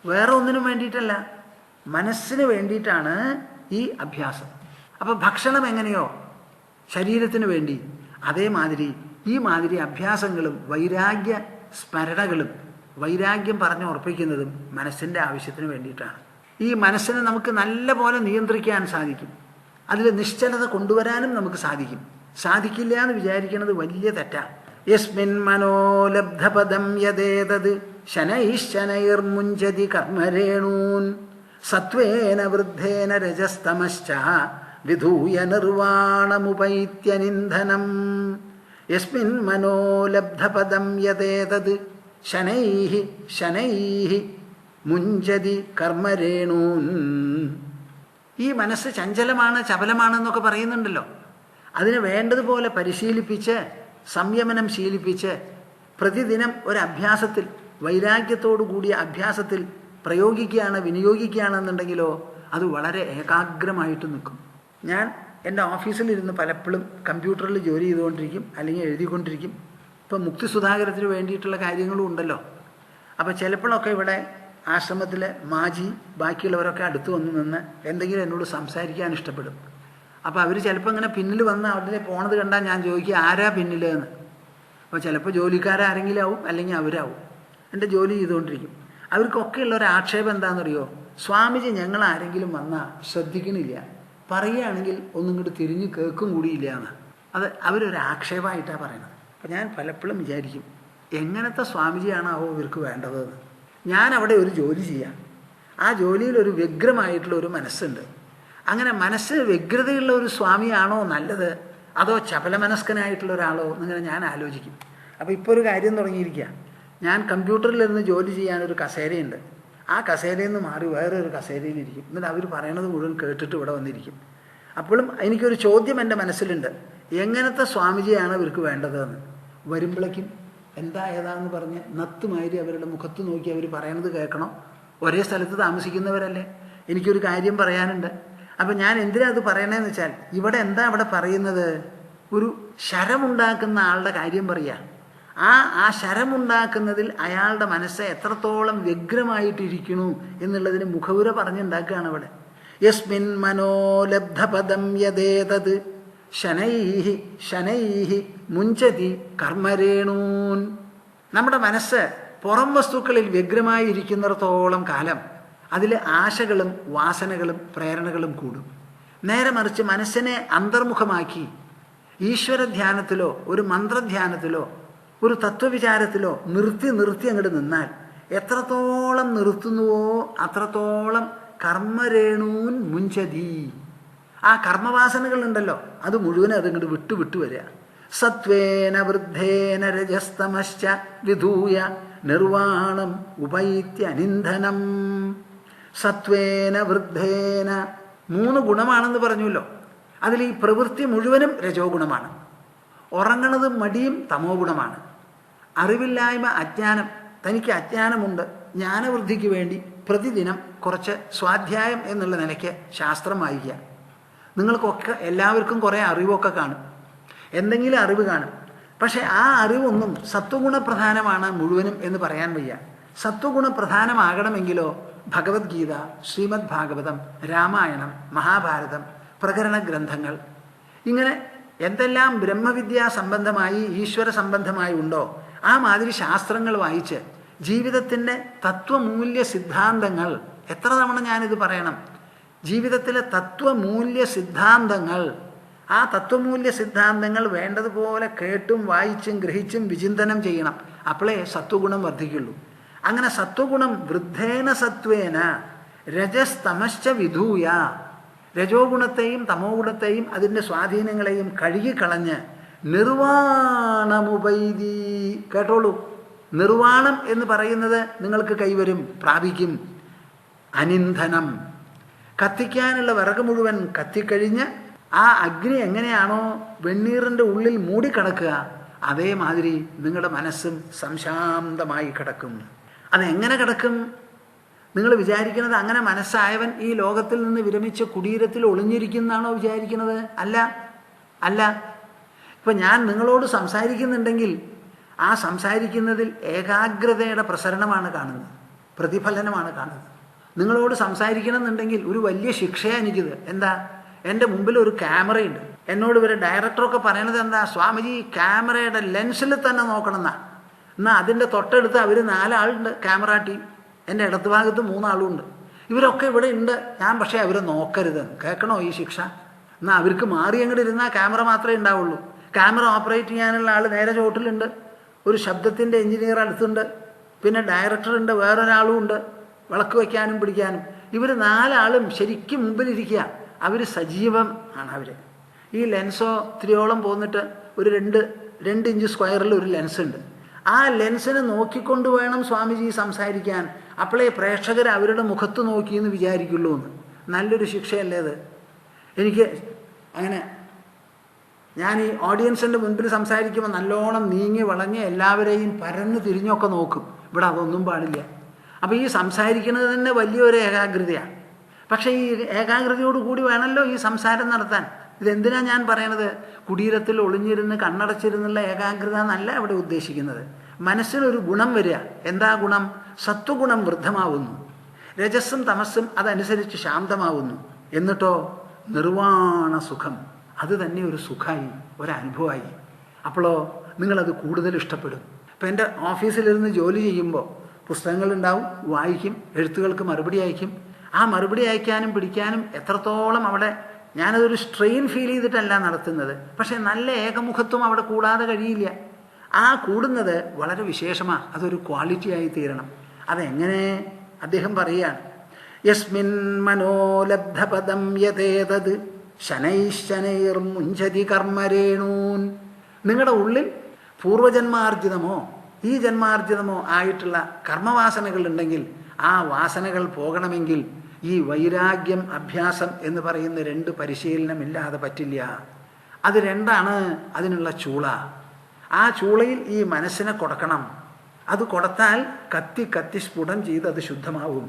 വേറെ ഒന്നിനും വേണ്ടിയിട്ടല്ല. മനസ്സിന് വേണ്ടിയിട്ടാണ് ഈ അഭ്യാസം. അപ്പം ഭക്ഷണം എങ്ങനെയോ ശരീരത്തിന് വേണ്ടി, അതേമാതിരി ഈ മാതിരി അഭ്യാസങ്ങളും വൈരാഗ്യ സ്മരണകളും വൈരാഗ്യം പറഞ്ഞുറപ്പിക്കുന്നതും മനസ്സിൻ്റെ ആവശ്യത്തിന് വേണ്ടിയിട്ടാണ്. ഈ മനസ്സിനെ നമുക്ക് നല്ല പോലെ നിയന്ത്രിക്കാൻ സാധിക്കും, അതിൽ നിശ്ചലത കൊണ്ടുവരാനും നമുക്ക് സാധിക്കും. സാധിക്കില്ല എന്ന് വിചാരിക്കുന്നത് വലിയ തെറ്റാണ്. യസ്മിൻ മനോലബ്ധപദം യദേതത് ശനൈശ്ശനൈർമുഞ്ചതി കർമ്മരേണൂൻ സത്വേന വൃദ്ധേന രജസ്തമശ്ച വിധൂയ നിർവാണമുപൈത്യനിന്ധനം. യസ്മിൻ മനോലബ്ധപദം യദേതത് ശനൈഹി ശനൈഹി മുഞ്ചതി കർമ്മരേണൂൻ. ഈ മനസ്സ് ചഞ്ചലമാണ്, ചപലമാണെന്നൊക്കെ പറയുന്നുണ്ടല്ലോ. അതിന് വേണ്ടതുപോലെ പരിശീലിപ്പിച്ച്, സംയമനം ശീലിപ്പിച്ച് പ്രതിദിനം ഒരു അഭ്യാസത്തിൽ, വൈരാഗ്യത്തോടു കൂടിയ അഭ്യാസത്തിൽ പ്രയോഗിക്കുകയാണ്, വിനിയോഗിക്കുകയാണെന്നുണ്ടെങ്കിലോ അത് വളരെ ഏകാഗ്രമായിട്ട് നിൽക്കും. ഞാൻ എൻ്റെ ഓഫീസിലിരുന്ന് പലപ്പോഴും കമ്പ്യൂട്ടറിൽ ജോലി ചെയ്തുകൊണ്ടിരിക്കും, അല്ലെങ്കിൽ എഴുതിക്കൊണ്ടിരിക്കും. ഇപ്പം മുക്തി സുധാകരത്തിന് വേണ്ടിയിട്ടുള്ള കാര്യങ്ങളും ഉണ്ടല്ലോ. അപ്പോൾ ചിലപ്പോഴൊക്കെ ഇവിടെ ആശ്രമത്തിൽ മാജി ബാക്കിയുള്ളവരൊക്കെ അടുത്ത് വന്ന് നിന്ന് എന്തെങ്കിലും എന്നോട് സംസാരിക്കാൻ ഇഷ്ടപ്പെടും. അപ്പോൾ അവർ ചിലപ്പോൾ ഇങ്ങനെ പിന്നിൽ വന്ന് അവിടെ പോണത് കണ്ടാൽ ഞാൻ ചോദിക്കുക ആരാ പിന്നിൽ എന്ന്. അപ്പോൾ ചിലപ്പോൾ ജോലിക്കാരാരെങ്കിലും ആവും, അല്ലെങ്കിൽ അവരാവും. എൻ്റെ ജോലി ചെയ്തുകൊണ്ടിരിക്കും. അവർക്കൊക്കെ ഉള്ള ഒരു ആക്ഷേപം എന്താണെന്നറിയോ? സ്വാമിജി ഞങ്ങൾ ആരെങ്കിലും വന്നാൽ ശ്രദ്ധിക്കണില്ല, പറയുകയാണെങ്കിൽ ഒന്നും ഇങ്ങോട്ട് തിരിഞ്ഞ് കേൾക്കും കൂടിയില്ല എന്ന്. അത് അവരൊരു ആക്ഷേപമായിട്ടാണ് പറയണത്. അപ്പം ഞാൻ പലപ്പോഴും വിചാരിക്കും, എങ്ങനത്തെ സ്വാമിജിയാണാവോ ഇവർക്ക് വേണ്ടതെന്ന്. ഞാൻ അവിടെ ഒരു ജോലി ചെയ്യാം, ആ ജോലിയിൽ ഒരു വ്യഗ്രമായിട്ടുള്ള ഒരു മനസ്സുണ്ട്. അങ്ങനെ മനസ്സ് വ്യഗ്രതയുള്ള ഒരു സ്വാമിയാണോ നല്ലത്, അതോ ചപലമനസ്കനായിട്ടുള്ള ഒരാളോ എന്നിങ്ങനെ ഞാൻ ആലോചിക്കും. അപ്പോൾ ഇപ്പോൾ ഒരു കാര്യം തുടങ്ങിയിരിക്കുക. ഞാൻ കമ്പ്യൂട്ടറിലിരുന്ന് ജോലി ചെയ്യാനൊരു കസേരയുണ്ട്. ആ കസേരയിൽ നിന്ന് മാറി വേറൊരു കസേരയിലിരിക്കും. എന്നിട്ട് അവർ പറയണത് മുഴുവൻ കേട്ടിട്ട് ഇവിടെ വന്നിരിക്കും. അപ്പോഴും എനിക്കൊരു ചോദ്യം എൻ്റെ മനസ്സിലുണ്ട്, എങ്ങനത്തെ സ്വാമിജിയാണ് ഇവർക്ക് വേണ്ടതെന്ന്. വരുമ്പോഴേക്കും എന്താ ഏതാന്ന് പറഞ്ഞ് നത്തുമാതിരി അവരുടെ മുഖത്ത് നോക്കി അവർ പറയണത് കേൾക്കണം. ഒരേ സ്ഥലത്ത് താമസിക്കുന്നവരല്ലേ. എനിക്കൊരു കാര്യം പറയാനുണ്ട്. അപ്പം ഞാൻ എന്തിനാ അത് പറയണതെന്ന് വെച്ചാൽ, ഇവിടെ എന്താ അവിടെ പറയുന്നത്? ഒരു ശരമുണ്ടാക്കുന്ന ആളുടെ കാര്യം പറയുക. ആ ശരമുണ്ടാക്കുന്നതിൽ അയാളുടെ മനസ്സ് എത്രത്തോളം വ്യഗ്രമായിട്ടിരിക്കണു എന്നുള്ളതിന് മുഖവുര പറഞ്ഞുണ്ടാക്കുകയാണ് ഇവിടെ. യസ്മിൻ മനോലബ്ധപദം യദേതത് ശനൈഹി ശനൈഹി മുഞ്ചതി കർമ്മരേണൂൻ. നമ്മുടെ മനസ്സ് പുറം വസ്തുക്കളിൽ വ്യഗ്രമായിരിക്കുന്നിടത്തോളം കാലം അതിൽ ആശകളും വാസനകളും പ്രേരണകളും കൂടും. നേരെ മറിച്ച് മനസ്സിനെ അന്തർമുഖമാക്കി ഈശ്വരധ്യാനത്തിലോ ഒരു മന്ത്രധ്യാനത്തിലോ ഒരു തത്വവിചാരത്തിലോ നിർത്തി അങ്ങോട്ട് നിന്നാൽ എത്രത്തോളം നിർത്തുന്നുവോ അത്രത്തോളം കർമ്മരേണൂൻ മുഞ്ചതി. ആ കർമ്മവാസനകളുണ്ടല്ലോ അത് മുഴുവൻ അതിങ്ങോട്ട് വിട്ടു വരിക. സത്വേന വൃദ്ധേന രജസ്തമശ്ച വിധൂയ നിർവാണം ഉപൈത്യനിന്ധനം. സത്വേന വൃദ്ധേന 3 ഗുണമാണെന്ന് പറഞ്ഞല്ലോ. അതിൽ ഈ പ്രവൃത്തി മുഴുവനും രജോ ഗുണമാണ്. ഉറങ്ങണത് മടിയും തമോ ഗുണമാണ്. അറിവില്ലായ്മ, അജ്ഞാനം, തനിക്ക് അജ്ഞാനമുണ്ട്. ജ്ഞാനവൃദ്ധിക്ക് വേണ്ടി പ്രതിദിനം കുറച്ച് സ്വാധ്യായം എന്നുള്ള നിലയ്ക്ക് ശാസ്ത്രം വായിക്കുക. നിങ്ങൾക്കൊക്കെ എല്ലാവർക്കും കുറേ അറിവൊക്കെ കാണും, എന്തെങ്കിലും അറിവ് കാണും. പക്ഷെ ആ അറിവൊന്നും സത്വഗുണപ്രധാനമാണ് മുഴുവനും എന്ന് പറയാൻ വയ്യ. സത്വഗുണപ്രധാനമാകണമെങ്കിലോ ഭഗവത്ഗീത, ശ്രീമദ് ഭാഗവതം, രാമായണം, മഹാഭാരതം, പ്രകരണ ഗ്രന്ഥങ്ങൾ, ഇങ്ങനെ എന്തെല്ലാം ബ്രഹ്മവിദ്യാ സംബന്ധമായി ഈശ്വര സംബന്ധമായി ഉണ്ടോ ആ മാതിരി ശാസ്ത്രങ്ങൾ വായിച്ച് ജീവിതത്തിൻ്റെ തത്വമൂല്യ സിദ്ധാന്തങ്ങൾ, എത്ര തവണ ഞാനിത് പറയണം, ജീവിതത്തിലെ തത്വമൂല്യ സിദ്ധാന്തങ്ങൾ, ആ തത്വമൂല്യ സിദ്ധാന്തങ്ങൾ വേണ്ടതുപോലെ കേട്ടും വായിച്ചും ഗ്രഹിച്ചും വിചിന്തനം ചെയ്യണം. അപ്പോഴേ സത്വഗുണം വർദ്ധിക്കുള്ളൂ. അങ്ങനെ സത്വഗുണം വൃദ്ധേന സത്വേന രജസ്തമശ്ച വിധൂയ, രജോ ഗുണത്തെയും തമോ ഗുണത്തെയും അതിൻ്റെ സ്വാധീനങ്ങളെയും കഴുകിക്കളഞ്ഞ് നിർവാണമുപൈതി. കേട്ടോളൂ, നിർവാണം എന്ന് പറയുന്നത് നിങ്ങൾക്ക് കൈവരും, പ്രാപിക്കും. അനിന്ധനം, കത്തിക്കാനുള്ള വിറക് മുഴുവൻ കത്തിക്കഴിഞ്ഞ് ആ അഗ്നി എങ്ങനെയാണോ വെണ്ണീറിൻ്റെ ഉള്ളിൽ മൂടിക്കിടക്കുക, അതേമാതിരി നിങ്ങളുടെ മനസ്സും സംശാന്തമായി കിടക്കും. അതെങ്ങനെ കിടക്കും? നിങ്ങൾ വിചാരിക്കുന്നത് അങ്ങനെ മനസ്സായവൻ ഈ ലോകത്തിൽ നിന്ന് വിരമിച്ച കുടീരത്തിൽ ഒളിഞ്ഞിരിക്കുന്നതാണോ വിചാരിക്കുന്നത്? അല്ല, അല്ല. ഇപ്പം ഞാൻ നിങ്ങളോട് സംസാരിക്കുന്നുണ്ടെങ്കിൽ ആ സംസാരിക്കുന്നതിൽ ഏകാഗ്രതയുടെ പ്രസരണമാണ് കാണുന്നത്, പ്രതിഫലനമാണ് കാണുന്നത്. നിങ്ങളോട് സംസാരിക്കണമെന്നുണ്ടെങ്കിൽ ഒരു വലിയ ശിക്ഷയാണ് എനിക്കിത്. എന്താ? എൻ്റെ മുമ്പിൽ ഒരു ക്യാമറയുണ്ട്. എന്നോട് ഇവരെ ഡയറക്ടറൊക്കെ പറയണത് എന്താ? സ്വാമിജി ക്യാമറയുടെ ലെൻസിൽ തന്നെ നോക്കണം എന്നാണ്. എന്നാൽ അതിൻ്റെ തൊട്ടടുത്ത് അവർ 4 ആളുണ്ട്, ക്യാമറ ടീം. എൻ്റെ ഇടത്ത് ഭാഗത്ത് 3 ആളുണ്ട്. ഇവരൊക്കെ ഇവിടെ ഉണ്ട്. ഞാൻ പക്ഷേ അവരെ നോക്കരുത്. കേൾക്കണോ ഈ ശിക്ഷ? എന്നാൽ അവർക്ക് മാറി അങ്ങോട്ട് ഇരുന്നാൽ ക്യാമറ മാത്രമേ ഉണ്ടാവുള്ളൂ. ക്യാമറ ഓപ്പറേറ്റ് ചെയ്യാനുള്ള ആൾ നേരെ ചോട്ടിലുണ്ട്, ഒരു ശബ്ദത്തിൻ്റെ എഞ്ചിനീയർ അടുത്തുണ്ട്, പിന്നെ ഡയറക്ടറുണ്ട്, വേറൊരാളും ഉണ്ട് വിളക്ക് വയ്ക്കാനും പിടിക്കാനും. ഇവർ 4 ആളും ശരിക്കും മുമ്പിലിരിക്കുക. അവർ സജീവം ആണ്. അവർ ഈ ലെൻസോ ഇത്തിരിയോളം പോന്നിട്ട് ഒരു 2 ഇഞ്ച് സ്ക്വയറിൽ ഒരു ലെൻസ് ഉണ്ട്. ആ ലെൻസിനെ നോക്കിക്കൊണ്ട് വേണം സ്വാമിജി സംസാരിക്കാൻ. അപ്പോഴേ പ്രേക്ഷകർ അവരുടെ മുഖത്ത് നോക്കിയെന്ന് വിചാരിക്കുള്ളൂ എന്ന്. നല്ലൊരു ശിക്ഷയല്ലേ അത്? എനിക്ക് അങ്ങനെ ഞാൻ ഈ ഓഡിയൻസിൻ്റെ മുൻപിൽ സംസാരിക്കുമ്പോൾ നല്ലോണം നീങ്ങി വളഞ്ഞ് എല്ലാവരെയും പരന്ന് തിരിഞ്ഞൊക്കെ നോക്കും. ഇവിടെ അതൊന്നും പാടില്ല. അപ്പോൾ ഈ സംസാരിക്കുന്നത് തന്നെ വലിയൊരു ഏകാഗ്രതയാണ്. പക്ഷേ ഈ ഏകാഗ്രതയോട് കൂടി വേണമല്ലോ ഈ സംസാരം നടത്താൻ. ഇതെന്തിനാണ് ഞാൻ പറയണത്? കുടീരത്തിൽ ഒളിഞ്ഞിരുന്ന് കണ്ണടച്ചിരുന്നുള്ള ഏകാഗ്രത എന്നല്ല ഇവിടെ ഉദ്ദേശിക്കുന്നത്. മനസ്സിനൊരു ഗുണം വരിക. എന്താ ഗുണം? സത്വഗുണം വൃദ്ധമാവുന്നു, രജസ്സും തമസ്സും അതനുസരിച്ച് ശാന്തമാവുന്നു. എന്നിട്ടോ നിർവാണ സുഖം. അത് തന്നെ ഒരു സുഖമായി, ഒരനുഭവമായി. അപ്പോഴോ നിങ്ങളത് കൂടുതൽ ഇഷ്ടപ്പെടും. ഇപ്പം എൻ്റെ ഓഫീസിലിരുന്ന് ജോലി ചെയ്യുമ്പോൾ പുസ്തകങ്ങളുണ്ടാവും, വായിക്കും, എഴുത്തുകൾക്ക് മറുപടി അയക്കും. ആ മറുപടി അയക്കാനും പിടിക്കാനും എത്രത്തോളം അവിടെ ഞാനതൊരു സ്ട്രെയിൻ ഫീൽ ചെയ്തിട്ടല്ല നടത്തുന്നത്. പക്ഷേ നല്ല ഏകമുഖത്വം അവിടെ കൂടാതെ കഴിയില്ല. ആ കൂടുന്നത് വളരെ വിശേഷമാണ്. അതൊരു ക്വാളിറ്റി ആയി തീരണം. അതെങ്ങനെ? അദ്ദേഹം പറയുകയാണ്, യസ്മിൻ മനോലബ്ധപദം യതേതത് ശനൈശനൈർ മുഞ്ചതി കർമ്മരേണൂൻ. നിങ്ങളുടെ ഉള്ളിൽ പൂർവജന്മാർജിതമോ ഈ ജന്മാർജിതമോ ആയിട്ടുള്ള കർമ്മവാസനകൾ ഉണ്ടെങ്കിൽ ആ വാസനകൾ പോകണമെങ്കിൽ ഈ വൈരാഗ്യം, അഭ്യാസം എന്ന് പറയുന്ന 2 പരിശീലനമില്ലാതെ പറ്റില്ല. അത് 2ആണ് അതിനുള്ള ചൂള. ആ ചൂളയിൽ ഈ മനസ്സിനെ കൊടുക്കണം. അത് കൊടുത്താൽ കത്തി കത്തി സ്ഫുടം ചെയ്ത് അത് ശുദ്ധമാവും.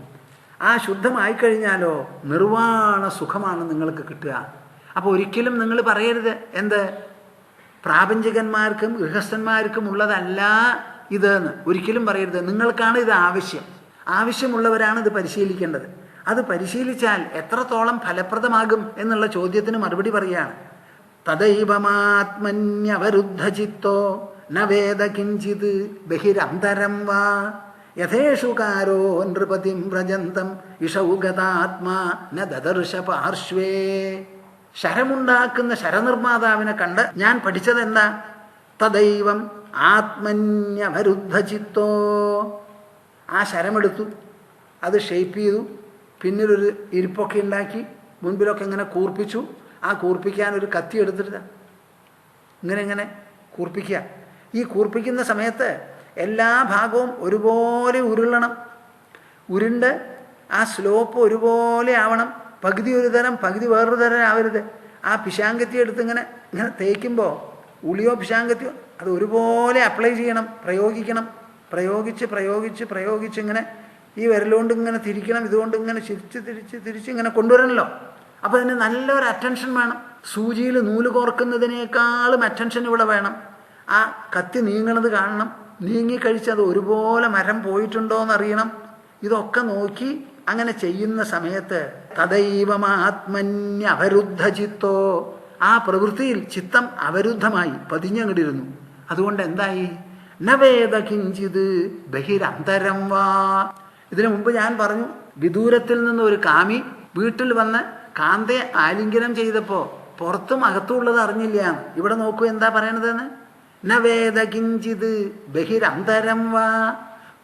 ആ ശുദ്ധമായി കഴിഞ്ഞാലോ നിർവാണ സുഖമാണ് നിങ്ങൾക്ക് കിട്ടുക. അപ്പോൾ ഒരിക്കലും നിങ്ങൾ പറയരുത് എന്ത് പ്രാപഞ്ചികന്മാർക്കും ഗൃഹസ്ഥന്മാർക്കും ഉള്ളതല്ല ഇതെന്ന്. ഒരിക്കലും പറയരുത്. നിങ്ങൾക്കാണ് ഇത് ആവശ്യമുള്ളവരാണ് ഇത് പരിശീലിക്കേണ്ടത്. അത് പരിശീലിച്ചാൽ എത്രത്തോളം ഫലപ്രദമാകും എന്നുള്ള ചോദ്യത്തിന് മറുപടി പറയുകയാണ്. തദൈവമാത്മന്യവരുദ്ധചിത്തോ ന വേദ കിഞ്ചിത് ബഹിരന്തരം വാ യഥേഷുകാരോ നൃപതിം വ്രജന്തം ഇഷൗഗതാത്മാ ന ദദർശ പാർശ്വേ. ശരമുണ്ടാക്കുന്ന ശരനിർമ്മാതാവിനെ കണ്ട് ഞാൻ പഠിച്ചത് എന്താ? തദൈവം ആത്മന്യവരുദ്ധചിത്തോ. ആ ശരമെടുത്തു, അത് ഷേപ്പ് ചെയ്തു, പിന്നിലൊരു ഇരിപ്പൊക്കെ ഉണ്ടാക്കി, മുൻപിലൊക്കെ ഇങ്ങനെ കൂർപ്പിച്ചു. ആ കൂർപ്പിക്കാൻ ഒരു കത്തി എടുത്തിട്ട് ഇങ്ങനെ കൂർപ്പിക്കുക. ഈ കൂർപ്പിക്കുന്ന സമയത്ത് എല്ലാ ഭാഗവും ഒരുപോലെ ഉരുളണം. ഉരുണ്ട് ആ സ്ലോപ്പ് ഒരുപോലെ ആവണം. പകുതി ഒരു തരം, പകുതി വേറൊരു തരം ആവരുത്. ആ പിശാങ്കത്തി എടുത്ത് ഇങ്ങനെ തേക്കുമ്പോൾ ഉളിയോ പിശാങ്കത്തിയോ അത് ഒരുപോലെ അപ്ലൈ ചെയ്യണം, പ്രയോഗിക്കണം. പ്രയോഗിച്ച് ഇങ്ങനെ ഈ വിരലുകൊണ്ട് ഇങ്ങനെ തിരിക്കണം. ഇതുകൊണ്ട് ഇങ്ങനെ തിരിച്ച് ഇങ്ങനെ കൊണ്ടുവരണമല്ലോ. അപ്പോൾ അതിന് നല്ലൊരു അറ്റൻഷൻ വേണം. സൂചിയിൽ നൂല് കോർക്കുന്നതിനേക്കാളും അറ്റൻഷൻ ഇവിടെ വേണം. ആ കത്തി നീങ്ങണത് കാണണം. നീങ്ങിക്കഴിച്ചത് ഒരുപോലെ മരം പോയിട്ടുണ്ടോ എന്നറിയണം. ഇതൊക്കെ നോക്കി അങ്ങനെ ചെയ്യുന്ന സമയത്ത് തദൈവമാത്മന്യ അവരുദ്ധചിത്തോ, ആ പ്രവൃത്തിയിൽ ചിത്തം അവരുദ്ധമായി പതിഞ്ഞങ്ങിടിരുന്നു. അതുകൊണ്ട് എന്തായി? നവേദ കിഞ്ചിത് ബഹിരന്തരം വാ. ഇതിനു മുമ്പ് ഞാൻ പറഞ്ഞു, വിദൂരത്തിൽ നിന്ന് ഒരു കാമി വീട്ടിൽ വന്ന് കാന്തയെ ആലിംഗനം ചെയ്തപ്പോൾ പുറത്തും അകത്തുള്ളത് അറിഞ്ഞില്ല. ഇവിടെ നോക്കൂ എന്താ പറയണതെന്ന്. നവേദ കിഞ്ചിത് ബഹിരന്തരം വാ.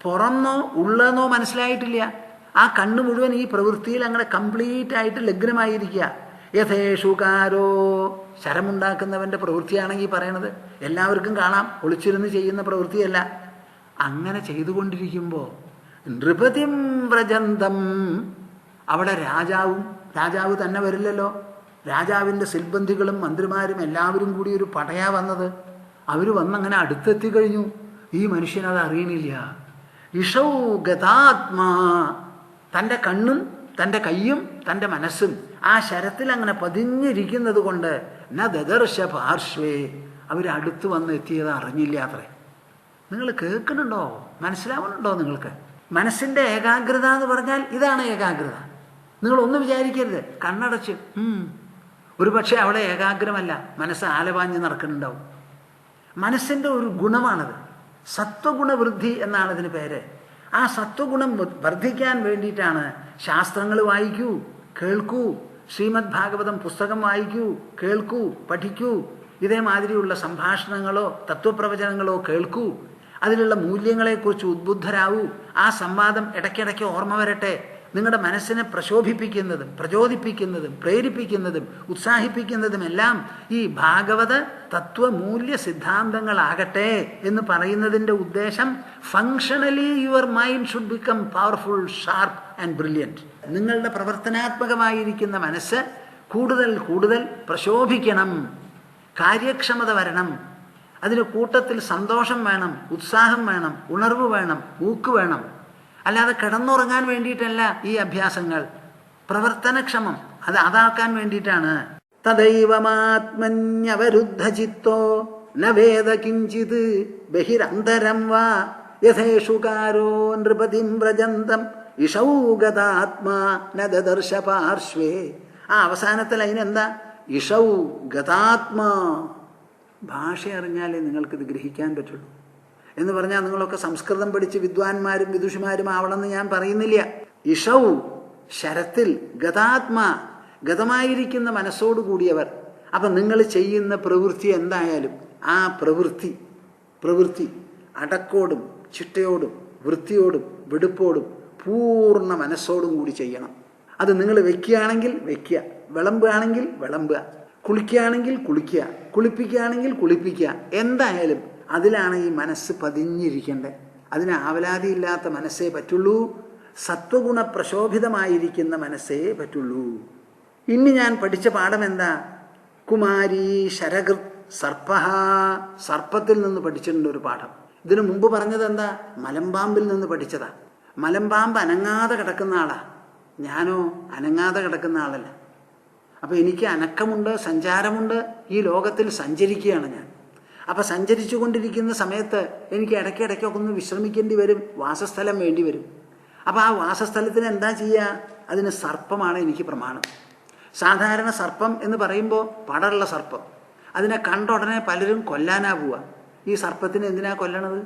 പുറന്നോ ഉള്ളെന്നോ മനസ്സിലായിട്ടില്ല. ആ കണ്ണ് മുഴുവൻ ഈ പ്രവൃത്തിയിൽ അങ്ങനെ കംപ്ലീറ്റ് ആയിട്ട് ലഗ്നമായിരിക്കുക. യഥേഷുകാരോ, ശരമുണ്ടാക്കുന്നവൻ്റെ പ്രവൃത്തിയാണെങ്കിൽ പറയണത് എല്ലാവർക്കും കാണാം, ഒളിച്ചിരുന്ന് ചെയ്യുന്ന പ്രവൃത്തിയല്ല. അങ്ങനെ ചെയ്തുകൊണ്ടിരിക്കുമ്പോൾ നൃപതിം വ്രജന്തം, അവിടെ രാജാവ് തന്നെ വരില്ലല്ലോ. രാജാവിൻ്റെ സിൽബന്ധികളും മന്ത്രിമാരും എല്ലാവരും കൂടി ഒരു പടയാ വന്നത്. അവർ വന്നങ്ങനെ അടുത്തെത്തി കഴിഞ്ഞു. ഈ മനുഷ്യനത് അറിയണില്ല. ഇഷൗ ഗതാത്മാ, തൻ്റെ കണ്ണും തൻ്റെ കയ്യും തൻ്റെ മനസ്സും ആ ശരത്തിൽ അങ്ങനെ പതിഞ്ഞിരിക്കുന്നത് കൊണ്ട് ന ദദർശ പാർശ്വേ, അവരടുത്ത് വന്ന് എത്തിയത് അറിഞ്ഞില്ല അത്രേ. നിങ്ങൾ കേൾക്കുന്നുണ്ടോ? മനസ്സിലാവുന്നുണ്ടോ നിങ്ങൾക്ക്? മനസ്സിൻ്റെ ഏകാഗ്രത എന്ന് പറഞ്ഞാൽ ഇതാണ് ഏകാഗ്രത. നിങ്ങളൊന്നും വിചാരിക്കരുത് കണ്ണടച്ച്. ഒരു പക്ഷേ അവിടെ ഏകാഗ്രമല്ല, മനസ്സ് ആലപാഞ്ഞ് നടക്കുന്നുണ്ടാവും. മനസ്സിൻ്റെ ഒരു ഗുണമാണത്. സത്വഗുണവൃദ്ധി എന്നാണ് ഇതിന് പേര്. ആ സത്വഗുണം വർദ്ധിക്കാൻ വേണ്ടിയിട്ടാണ് ശാസ്ത്രങ്ങൾ വായിക്കൂ, കേൾക്കൂ, ശ്രീമദ് ഭാഗവതം പുസ്തകം വായിക്കൂ, കേൾക്കൂ, പഠിക്കൂ, ഇതേമാതിരിയുള്ള സംഭാഷണങ്ങളോ തത്വപ്രവചനങ്ങളോ കേൾക്കൂ, അതിലുള്ള മൂല്യങ്ങളെക്കുറിച്ച് ഉദ്ബുദ്ധരാവൂ. ആ സംവാദം ഇടയ്ക്കിടയ്ക്ക് ഓർമ്മ വരട്ടെ. നിങ്ങളുടെ മനസ്സിനെ പ്രശോഭിപ്പിക്കുന്നതും പ്രചോദിപ്പിക്കുന്നതും പ്രേരിപ്പിക്കുന്നതും ഉത്സാഹിപ്പിക്കുന്നതുമെല്ലാം ഈ ഭാഗവത തത്വമൂല്യ സിദ്ധാന്തങ്ങളാകട്ടെ എന്ന് പറയുന്നതിൻ്റെ ഉദ്ദേശം functionally your mind should become powerful, sharp and brilliant. നിങ്ങളുടെ പ്രവർത്തനാത്മകമായിരിക്കുന്ന മനസ്സ് കൂടുതൽ കൂടുതൽ പ്രശോഭിക്കണം, കാര്യക്ഷമത വരണം. അതിന് കൂട്ടത്തിൽ സന്തോഷം വേണം, ഉത്സാഹം വേണം, ഉണർവ് വേണം, ഊക്ക് വേണം. അല്ലാതെ കിടന്നുറങ്ങാൻ വേണ്ടിയിട്ടല്ല ഈ അഭ്യാസങ്ങൾ, പ്രവർത്തനക്ഷമം അതാക്കാൻ വേണ്ടിയിട്ടാണ്. തദൈവമാത്മന്യവരുദ്ധചിത്തോ ന വേദ കിഞ്ചിത് ബഹിരന്തരം വാ യഥേഷുകാരോ നൃപതിം വ്രജന്തം ഇഷൗ ഗതാത്മാ ന ദദർശ പാർശ്വേ. ആ അവസാനത്തെ ലൈൻ എന്താ? ഇഷൗ ഗതാത്മാ. ഭാഷ അറിഞ്ഞാലേ നിങ്ങൾക്കിത് ഗ്രഹിക്കാൻ പറ്റുള്ളൂ. എന്ന് പറഞ്ഞാൽ നിങ്ങളൊക്കെ സംസ്കൃതം പഠിച്ച് വിദ്വാൻമാരും വിദുഷിമാരും ആവണമെന്ന് ഞാൻ പറയുന്നില്ല. ഇഷൗ ശരത്തിൽ, ഗതാത്മാ ഗതമായിരിക്കുന്ന മനസ്സോടുകൂടിയവർ. അപ്പം നിങ്ങൾ ചെയ്യുന്ന പ്രവൃത്തി എന്തായാലും ആ പ്രവൃത്തി അടക്കോടും ചിട്ടയോടും വൃത്തിയോടും വെടുപ്പോടും പൂർണ്ണ മനസ്സോടും കൂടി ചെയ്യണം. അത് നിങ്ങൾ വയ്ക്കുകയാണെങ്കിൽ വയ്ക്കുക, വിളമ്പുകയാണെങ്കിൽ വിളമ്പുക, കുളിക്കുകയാണെങ്കിൽ കുളിക്കുക, കുളിപ്പിക്കുകയാണെങ്കിൽ കുളിപ്പിക്കുക. എന്തായാലും അതിലാണ് ഈ മനസ്സ് പതിഞ്ഞിരിക്കേണ്ടത്. അതിന് ആവലാതിയില്ലാത്ത മനസ്സേ പറ്റുള്ളൂ, സത്വഗുണ പ്രശോഭിതമായിരിക്കുന്ന മനസ്സേ പറ്റുള്ളൂ. ഇനി ഞാൻ പഠിച്ച പാഠം എന്താ? കുമാരി ശരകൃത് സർപ്പ. സർപ്പത്തിൽ നിന്ന് പഠിച്ചിട്ടുണ്ട് ഒരു പാഠം. ഇതിനു മുമ്പ് പറഞ്ഞത് എന്താ? മലമ്പാമ്പിൽ നിന്ന് പഠിച്ചതാ. മലമ്പാമ്പ് അനങ്ങാതെ കിടക്കുന്ന ആളാ, ഞാനോ അനങ്ങാതെ കിടക്കുന്ന ആളല്ല. അപ്പം എനിക്ക് അനക്കമുണ്ട്, സഞ്ചാരമുണ്ട്, ഈ ലോകത്തിൽ സഞ്ചരിക്കുകയാണ് ഞാൻ. അപ്പം സഞ്ചരിച്ചു കൊണ്ടിരിക്കുന്ന സമയത്ത് എനിക്ക് ഇടയ്ക്കിടയ്ക്കൊക്കെ ഒന്ന് വിശ്രമിക്കേണ്ടി വരും, വാസസ്ഥലം വേണ്ടി വരും. അപ്പം ആ വാസസ്ഥലത്തിന് എന്താ ചെയ്യുക? അതിന് സർപ്പമാണ് എനിക്ക് പ്രമാണം. സാധാരണ സർപ്പം എന്ന് പറയുമ്പോൾ പടറുള്ള സർപ്പം, അതിനെ കണ്ട ഉടനെ പലരും കൊല്ലാനാ പോവുക. ഈ സർപ്പത്തിന് എന്തിനാ കൊല്ലണത്?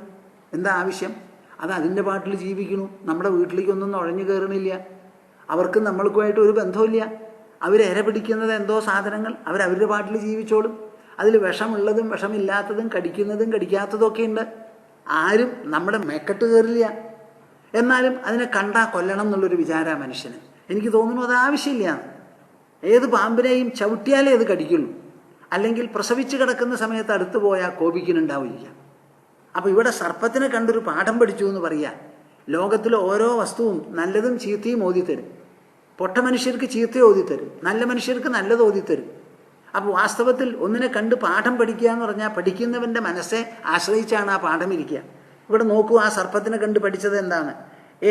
എന്താ ആവശ്യം? അത് അതിൻ്റെ പാട്ടിൽ ജീവിക്കണു, നമ്മുടെ വീട്ടിലേക്കൊന്നും നുഴഞ്ഞു കയറണില്ല, അവർക്ക് നമ്മൾക്കുമായിട്ട് ഒരു ബന്ധമില്ല. അവരെര പിടിക്കുന്നത് എന്തോ സാധനങ്ങൾ, അവരവരുടെ പാട്ടിൽ ജീവിച്ചോളും. അതിൽ വിഷമുള്ളതും വിഷമില്ലാത്തതും കടിക്കുന്നതും കടിക്കാത്തതും ഒക്കെ ഉണ്ട്. ആരും നമ്മുടെ മേക്കെട്ട് കയറില്ല. എന്നാലും അതിനെ കണ്ടാൽ കൊല്ലണം എന്നുള്ളൊരു വിചാര മനുഷ്യന്. എനിക്ക് തോന്നുന്നു അത് ആവശ്യമില്ല. ഏത് പാമ്പിനെയും ചവിട്ടിയാലേ അത് കടിക്കുള്ളൂ, അല്ലെങ്കിൽ പ്രസവിച്ച് കിടക്കുന്ന സമയത്ത് അടുത്ത് പോയാൽ കോപിക്കുന്നുണ്ടാവില്ല. അപ്പോൾ ഇവിടെ സർപ്പത്തിനെ കണ്ടൊരു പാഠം പഠിച്ചു എന്ന് പറയാം. ലോകത്തിലെ ഓരോ വസ്തുവും നല്ലതും ചീത്തയും ഓതിത്തരും. പൊട്ട മനുഷ്യർക്ക് ചീത്ത ഓതിത്തരും, നല്ല മനുഷ്യർക്ക് നല്ലത് ഓതിത്തരും. അപ്പോൾ വാസ്തവത്തിൽ ഒന്നിനെ കണ്ട് പാഠം പഠിക്കുക എന്ന് പറഞ്ഞാൽ പഠിക്കുന്നവൻ്റെ മനസ്സെ ആശ്രയിച്ചാണ് ആ പാഠം ഇരിക്കുക. ഇവിടെ നോക്കൂ, ആ സർപ്പത്തിനെ കണ്ട് പഠിച്ചത് എന്താണ്?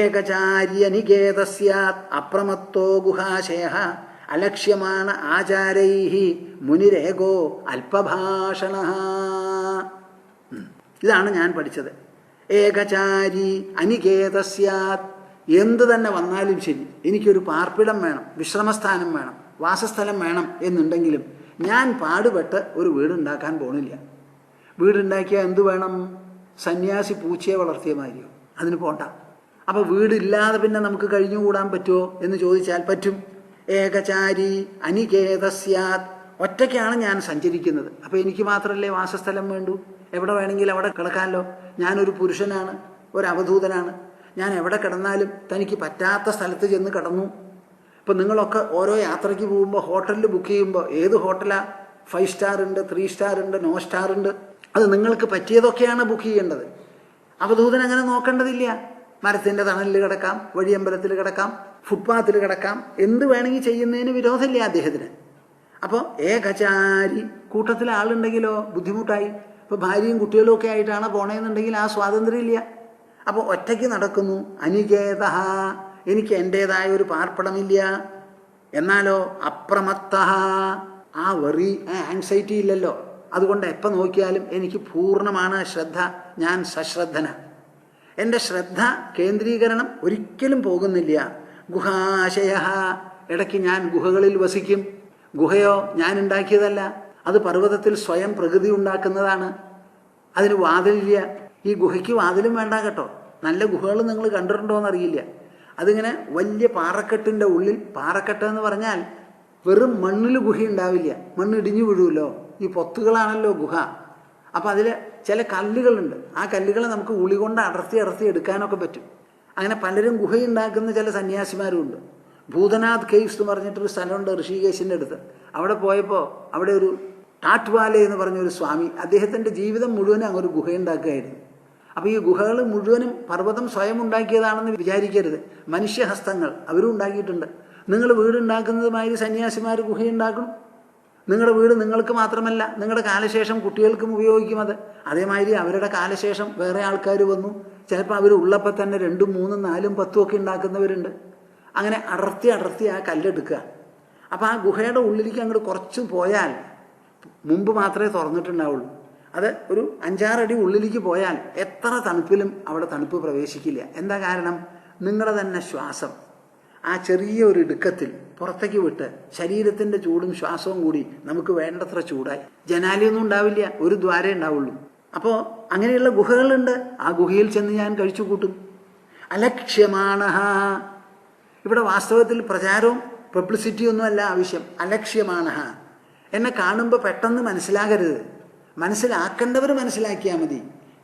ഏകചാര്യനികേതസ്യാത് അപ്രമത്തോ ഗുഹാശയ അലക്ഷ്യമാണ ആചാരൈഹി മുനിരേകോ അല്പഭാഷണ. ഇതാണ് ഞാൻ പഠിച്ചത്. ഏകചാരി അനികേതസ്യാത്, എന്ത് തന്നെ വന്നാലും ശരി, എനിക്കൊരു പാർപ്പിടം വേണം, വിശ്രമസ്ഥാനം വേണം, വാസസ്ഥലം വേണം എന്നുണ്ടെങ്കിലും ഞാൻ പാടുപെട്ട് ഒരു വീടുണ്ടാക്കാൻ പോണില്ല. വീടുണ്ടാക്കിയാൽ എന്ത് വേണം? സന്യാസി പൂച്ചയെ വളർത്തിയ മാതിരിയോ? അതിന് പോണ്ട. അപ്പോൾ വീടില്ലാതെ പിന്നെ നമുക്ക് കഴിഞ്ഞുകൂടാൻ പറ്റുമോ എന്ന് ചോദിച്ചാൽ പറ്റും. ഏകചാരി അനികേതസ്യാത്, ഒറ്റയ്ക്കാണ് ഞാൻ സഞ്ചരിക്കുന്നത്. അപ്പോൾ എനിക്ക് മാത്രമല്ലേ വാസസ്ഥലം വേണ്ടൂ? എവിടെ വേണമെങ്കിലും അവിടെ കിടക്കാമല്ലോ. ഞാനൊരു പുരുഷനാണ്, ഒരു അവധൂതനാണ്. ഞാൻ എവിടെ കിടന്നാലും തനിക്ക് പറ്റാത്ത സ്ഥലത്ത് ചെന്ന് കിടന്നു. ഇപ്പം നിങ്ങളൊക്കെ ഓരോ യാത്രയ്ക്ക് പോകുമ്പോൾ ഹോട്ടലിൽ ബുക്ക് ചെയ്യുമ്പോൾ ഏത് ഹോട്ടലാണ്? 5 സ്റ്റാർ ഉണ്ട്, 3 സ്റ്റാർ ഉണ്ട്, നോ സ്റ്റാർ ഉണ്ട്. അത് നിങ്ങൾക്ക് പറ്റിയതൊക്കെയാണ് ബുക്ക് ചെയ്യേണ്ടത്. അവധൂതൻ അങ്ങനെ നോക്കേണ്ടതില്ല. മരത്തിൻ്റെ തണലിൽ കിടക്കാം, വഴിയമ്പലത്തിൽ കിടക്കാം, ഫുട്പാത്തിൽ കിടക്കാം, എന്ത് വേണമെങ്കിൽ ചെയ്യുന്നതിന് വിരോധമില്ല അദ്ദേഹത്തിന്. അപ്പോൾ ഏകചാരി, കൂട്ടത്തിൽ ആളുണ്ടെങ്കിലോ ബുദ്ധിമുട്ടായി. ഇപ്പോൾ ഭാര്യയും കുട്ടികളും ഒക്കെ ആയിട്ടാണ് പോണേന്നുണ്ടെങ്കിൽ ആ സ്വാതന്ത്ര്യം ഇല്ല. അപ്പോൾ ഒറ്റയ്ക്ക് നടക്കുന്നു. അനികേത, എനിക്ക് എൻ്റേതായ ഒരു പാർപ്പിടമില്ല. എന്നാലോ അപ്രമത്ത, ആ വെറി, ആൻസൈറ്റി ഇല്ലല്ലോ. അതുകൊണ്ട് എപ്പോൾ നോക്കിയാലും എനിക്ക് പൂർണ്ണമാണ് ശ്രദ്ധ. ഞാൻ സശ്രദ്ധന. എൻ്റെ ശ്രദ്ധ കേന്ദ്രീകരണം ഒരിക്കലും പോകുന്നില്ല. ഗുഹാശയ, ഇടയ്ക്ക് ഞാൻ ഗുഹകളിൽ വസിക്കും. ഗുഹയോ ഞാൻ ഉണ്ടാക്കിയതല്ല, അത് പർവ്വതത്തിൽ സ്വയം പ്രകൃതി ഉണ്ടാക്കുന്നതാണ്. അതിന് വാതിലില്ല. ഈ ഗുഹയ്ക്ക് വാതിലും വേണ്ട കേട്ടോ. നല്ല ഗുഹകൾ നിങ്ങൾ കണ്ടിട്ടുണ്ടോ എന്നറിയില്ല. അതിങ്ങനെ വലിയ പാറക്കെട്ടിൻ്റെ ഉള്ളിൽ, പാറക്കെട്ട് എന്ന് പറഞ്ഞാൽ വെറും മണ്ണിൽ ഗുഹ ഉണ്ടാവില്ല, മണ്ണ് ഇടിഞ്ഞു വീഴുമല്ലോ. ഈ പൊത്തുകളാണല്ലോ ഗുഹ. അപ്പം അതിൽ ചില കല്ലുകളുണ്ട്. ആ കല്ലുകളെ നമുക്ക് ഉളി കൊണ്ട് അടർത്തി എടുക്കാനൊക്കെ പറ്റും. അങ്ങനെ പലരും ഗുഹയുണ്ടാക്കുന്ന ചില സന്യാസിമാരും ഉണ്ട്. ഭൂതനാഥ് കേവ്സ് എന്ന് പറഞ്ഞിട്ടൊരു സ്ഥലമുണ്ട് ഋഷികേശിൻ്റെ അടുത്ത്. അവിടെ പോയപ്പോൾ അവിടെ ഒരു ടാറ്റ്വാലെ എന്ന് പറഞ്ഞൊരു സ്വാമി, അദ്ദേഹത്തിൻ്റെ ജീവിതം മുഴുവനും അങ്ങൊരു ഗുഹയുണ്ടാക്കുകയായിരുന്നു. അപ്പോൾ ഈ ഗുഹകൾ മുഴുവനും പർവ്വതം സ്വയം ഉണ്ടാക്കിയതാണെന്ന് വിചാരിക്കരുത്. മനുഷ്യഹസ്തങ്ങൾ അവരും ഉണ്ടാക്കിയിട്ടുണ്ട്. നിങ്ങൾ വീടുണ്ടാക്കുന്നതുമായി സന്യാസിമാർ ഗുഹയുണ്ടാക്കണം. നിങ്ങളുടെ വീട് നിങ്ങൾക്ക് മാത്രമല്ല, നിങ്ങളുടെ കാലശേഷം കുട്ടികൾക്കും ഉപയോഗിക്കും അത്. അതേമാതിരി അവരുടെ കാലശേഷം വേറെ ആൾക്കാർ വന്നു. ചിലപ്പോൾ അവർ ഉള്ളപ്പോൾ തന്നെ 2, 3, 4, 10 ഒക്കെ ഉണ്ടാക്കുന്നവരുണ്ട്. അങ്ങനെ അടർത്തി ആ കല്ലെടുക്കുക. അപ്പോൾ ആ ഗുഹയുടെ ഉള്ളിലേക്ക് അങ്ങോട്ട് കുറച്ച് പോയാൽ, മുമ്പ് മാത്രമേ തുറന്നിട്ടുണ്ടാവുള്ളൂ, അത് ഒരു 5-6 അടി ഉള്ളിലേക്ക് പോയാൽ എത്ര തണുപ്പിലും അവിടെ തണുപ്പ് പ്രവേശിക്കില്ല. എന്താ കാരണം? നിങ്ങളുടെ തന്നെ ശ്വാസം ആ ചെറിയ ഒരു ഇടുക്കത്തിൽ പുറത്തേക്ക് വിട്ട് ശരീരത്തിൻ്റെ ചൂടും ശ്വാസവും കൂടി നമുക്ക് വേണ്ടത്ര ചൂടായി. ജനാലയൊന്നും ഉണ്ടാവില്ല, ഒരു ദ്വാരേ ഉണ്ടാവുള്ളൂ. അപ്പോൾ അങ്ങനെയുള്ള ഗുഹകളുണ്ട്. ആ ഗുഹയിൽ ചെന്ന് ഞാൻ കഴിച്ചു കൂട്ടും. അലക്ഷ്യമാണ, ഇവിടെ വാസ്തവത്തിൽ പ്രചാരവും പബ്ലിസിറ്റിയൊന്നുമല്ല ആവശ്യം. അലക്ഷ്യമാണ, എന്നെ കാണുമ്പോൾ പെട്ടെന്ന് മനസ്സിലാകരുത്. മനസ്സിലാക്കേണ്ടവർ മനസ്സിലാക്കിയാൽ മതി.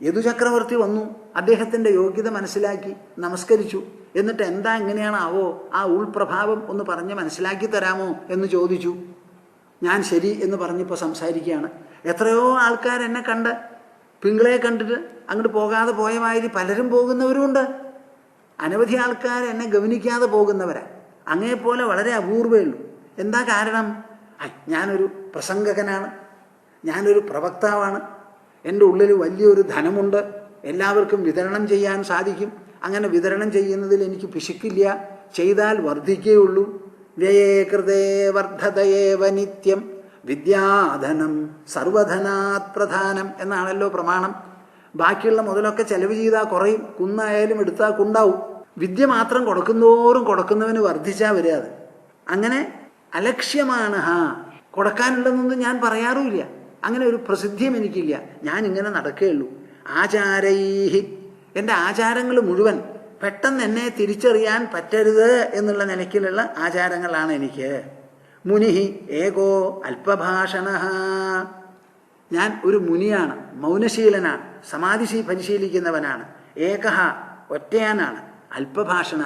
യദുചക്രവർത്തി വന്നു, അദ്ദേഹത്തിൻ്റെ യോഗ്യത മനസ്സിലാക്കി, നമസ്കരിച്ചു. എന്നിട്ട് എന്താ എങ്ങനെയാണാവോ ആ ഉൾപ്രഭാവം ഒന്ന് പറഞ്ഞ് മനസ്സിലാക്കി തരാമോ എന്ന് ചോദിച്ചു. ഞാൻ ശരി എന്ന് പറഞ്ഞപ്പോൾ സംസാരിക്കുകയാണ്. എത്രയോ ആൾക്കാർ എന്നെ കണ്ട്, പിങ്കളെ കണ്ടിട്ട് അങ്ങോട്ട് പോകാതെ പോയ മാതിരി പലരും പോകുന്നവരുമുണ്ട്. അനവധി ആൾക്കാർ എന്നെ ഗവനിക്കാതെ പോകുന്നവരാണ്. അങ്ങേപ്പോലെ വളരെ അപൂർവമേ ഉള്ളൂ. എന്താ കാരണം? ഞാനൊരു പ്രസംഗകനാണ്, ഞാനൊരു പ്രവക്താവാണ്, എൻ്റെ ഉള്ളിൽ വലിയൊരു ധനമുണ്ട്, എല്ലാവർക്കും വിതരണം ചെയ്യാൻ സാധിക്കും. അങ്ങനെ വിതരണം ചെയ്യുന്നതിൽ എനിക്ക് പിശുക്കില്ല, ചെയ്താൽ വർദ്ധിക്കുകയുള്ളൂ. വ്യയേ കൃതേ വർദ്ധതയേവ നിത്യം വിദ്യാധനം സർവധനാത് പ്രധാനം എന്നാണല്ലോ പ്രമാണം. ബാക്കിയുള്ള മുതലൊക്കെ ചെലവ് ചെയ്താൽ കുറയും, കുന്നായാലും എടുത്താൽ കുണ്ടാവും. വിദ്യ മാത്രം കൊടുക്കുന്നതോറും കൊടുക്കുന്നവന് വർദ്ധിച്ചാൽ വരിക അത്. അങ്ങനെ അലക്ഷ്യമാണ്. കൊടുക്കാനുള്ളതെന്നൊന്നും ഞാൻ പറയാറുമില്ല. അങ്ങനെ ഒരു പ്രസിദ്ധിയും എനിക്കില്ല. ഞാൻ ഇങ്ങനെ നടക്കുകയുള്ളൂ. ആചാരൈഹി, എൻ്റെ ആചാരങ്ങൾ മുഴുവൻ പെട്ടെന്ന് എന്നെ തിരിച്ചറിയാൻ പറ്റരുത് എന്നുള്ള നിലയ്ക്കിലുള്ള ആചാരങ്ങളാണ് എനിക്ക്. മുനിഹി ഏകോ അല്പഭാഷണ, ഞാൻ ഒരു മുനിയാണ്, മൗനശീലനാണ്, സമാധി പരിശീലിക്കുന്നവനാണ്. ഏകഹ, ഒറ്റയാനാണ്. അല്പഭാഷണ,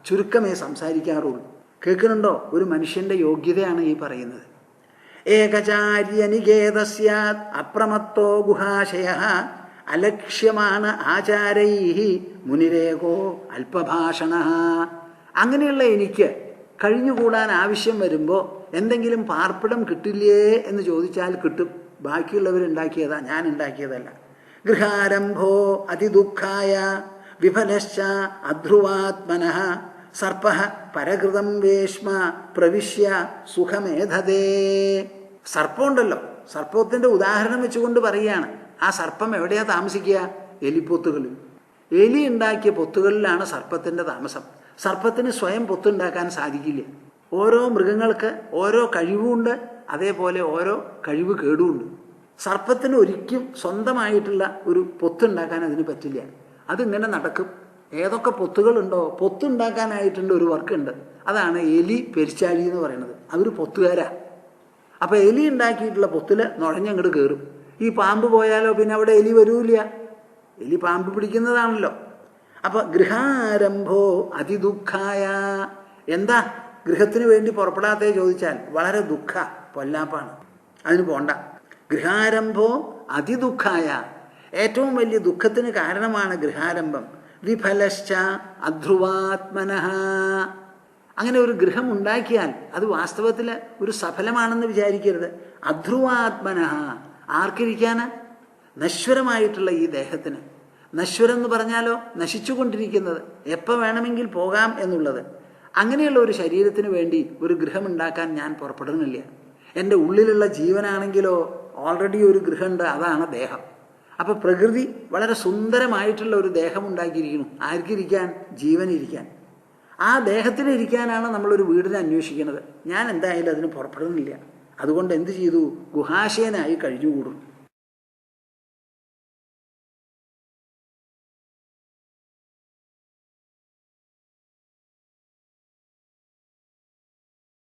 ചുരുക്കമേ സംസാരിക്കാറുള്ളൂ. കേൾക്കുന്നുണ്ടോ? ഒരു മനുഷ്യൻ്റെ യോഗ്യതയാണ് ഈ പറയുന്നത്. ഏകചാര്യനികേതസ്യാത് അപ്രമത്തോ ഗുഹാശയ അലക്ഷ്യമാണ് ആചാരൈഹി മുനിരേകോ അല്പഭാഷണ. അങ്ങനെയുള്ള എനിക്ക് കഴിഞ്ഞുകൂടാൻ ആവശ്യം വരുമ്പോൾ എന്തെങ്കിലും പാർപ്പിടം കിട്ടില്ലേ എന്ന് ചോദിച്ചാൽ കിട്ടും. ബാക്കിയുള്ളവരുണ്ടാക്കിയതാ, ഞാൻ ഉണ്ടാക്കിയതല്ല. ഗൃഹാരംഭോ അതിദുഃഖായ വിഫലശ്ച അധ്രുവാത്മനഃ സർപ്പഃ പരകൃതം വേശ്മ പ്രവിശ്യ സുഖമേധതേ. സർപ്പമുണ്ടല്ലോ, സർപ്പത്തിൻ്റെ ഉദാഹരണം വെച്ചുകൊണ്ട് പറയുകയാണ്. ആ സർപ്പം എവിടെയാണ് താമസിക്കുക? എലിപ്പൊത്തുകളിൽ. എലി ഉണ്ടാക്കിയ പൊത്തുകളിലാണ് സർപ്പത്തിൻ്റെ താമസം. സർപ്പത്തിന് സ്വയം പൊത്തുണ്ടാക്കാൻ സാധിക്കില്ല. ഓരോ മൃഗങ്ങൾക്ക് ഓരോ കഴിവുമുണ്ട്, അതേപോലെ ഓരോ കഴിവ് കേടുമുണ്ട്. സർപ്പത്തിന് ഒരിക്കലും സ്വന്തമായിട്ടുള്ള ഒരു പൊത്തുണ്ടാക്കാൻ അതിന് പറ്റില്ല. അതിങ്ങനെ നടക്കും. ഏതൊക്കെ പൊത്തുകളുണ്ടോ, പൊത്തുണ്ടാക്കാനായിട്ടുണ്ട് ഒരു വർക്കുണ്ട്. അതാണ് എലി പെരിച്ചാഴി എന്ന് പറയുന്നത്. അവർ പൊത്തുകാരാ. അപ്പോൾ എലി ഉണ്ടാക്കിയിട്ടുള്ള പൊത്തിൽ നുഴഞ്ഞങ്ങോട്ട് കയറും. ഈ പാമ്പ് പോയാലോ പിന്നെ അവിടെ എലി വരൂല്ല. എലി പാമ്പ് പിടിക്കുന്നതാണല്ലോ. അപ്പോൾ ഗൃഹാരംഭോ അതിദുഃഖായ. എന്താ ഗൃഹത്തിന് വേണ്ടി പുറപ്പെടാത്തേ ചോദിച്ചാൽ വളരെ ദുഃഖ, പൊല്ലാപ്പാണ്, അതിന് പോണ്ട. ഗൃഹാരംഭോ അതിദുഃഖായ, ഏറ്റവും വലിയ ദുഃഖത്തിന് കാരണമാണ് ഗൃഹാരംഭം. വിഫലശ്ച അധ്രുവാത്മനഃ, അങ്ങനെ ഒരു ഗൃഹം ഉണ്ടാക്കിയാൽ അത് വാസ്തവത്തിൽ ഒരു സഫലമാണെന്ന് വിചാരിക്കരുത്. അധ്രുവാത്മനഃ, ആർക്കിരിക്കാന്? നശ്വരമായിട്ടുള്ള ഈ ദേഹത്തിന്. നശ്വരം എന്ന് പറഞ്ഞാലോ നശിച്ചുകൊണ്ടിരിക്കുന്നത്, എപ്പോൾ വേണമെങ്കിൽ പോകാം എന്നുള്ളത്. അങ്ങനെയുള്ള ഒരു ശരീരത്തിന് വേണ്ടി ഒരു ഗൃഹമുണ്ടാക്കാൻ ഞാൻ പുറപ്പെടുന്നില്ല. എൻ്റെ ഉള്ളിലുള്ള ജീവനാണെങ്കിലോ ഓൾറെഡി ഒരു ഗൃഹമുണ്ട്, അതാണ് ദേഹം. അപ്പോൾ പ്രകൃതി വളരെ സുന്ദരമായിട്ടുള്ള ഒരു ദേഹം ഉണ്ടാക്കിയിരിക്കുന്നു. ആർക്കിരിക്കാൻ? ജീവനിരിക്കാൻ. ആ ദേഹത്തിലിരിക്കാനാണ് നമ്മളൊരു വീടിനെ അന്വേഷിക്കുന്നത്. ഞാൻ എന്തായാലും അതിന് പുറപ്പെടുന്നില്ല. അതുകൊണ്ട് എന്ത് ചെയ്തു? ഗുഹാശയനായി കഴിഞ്ഞുകൂടും.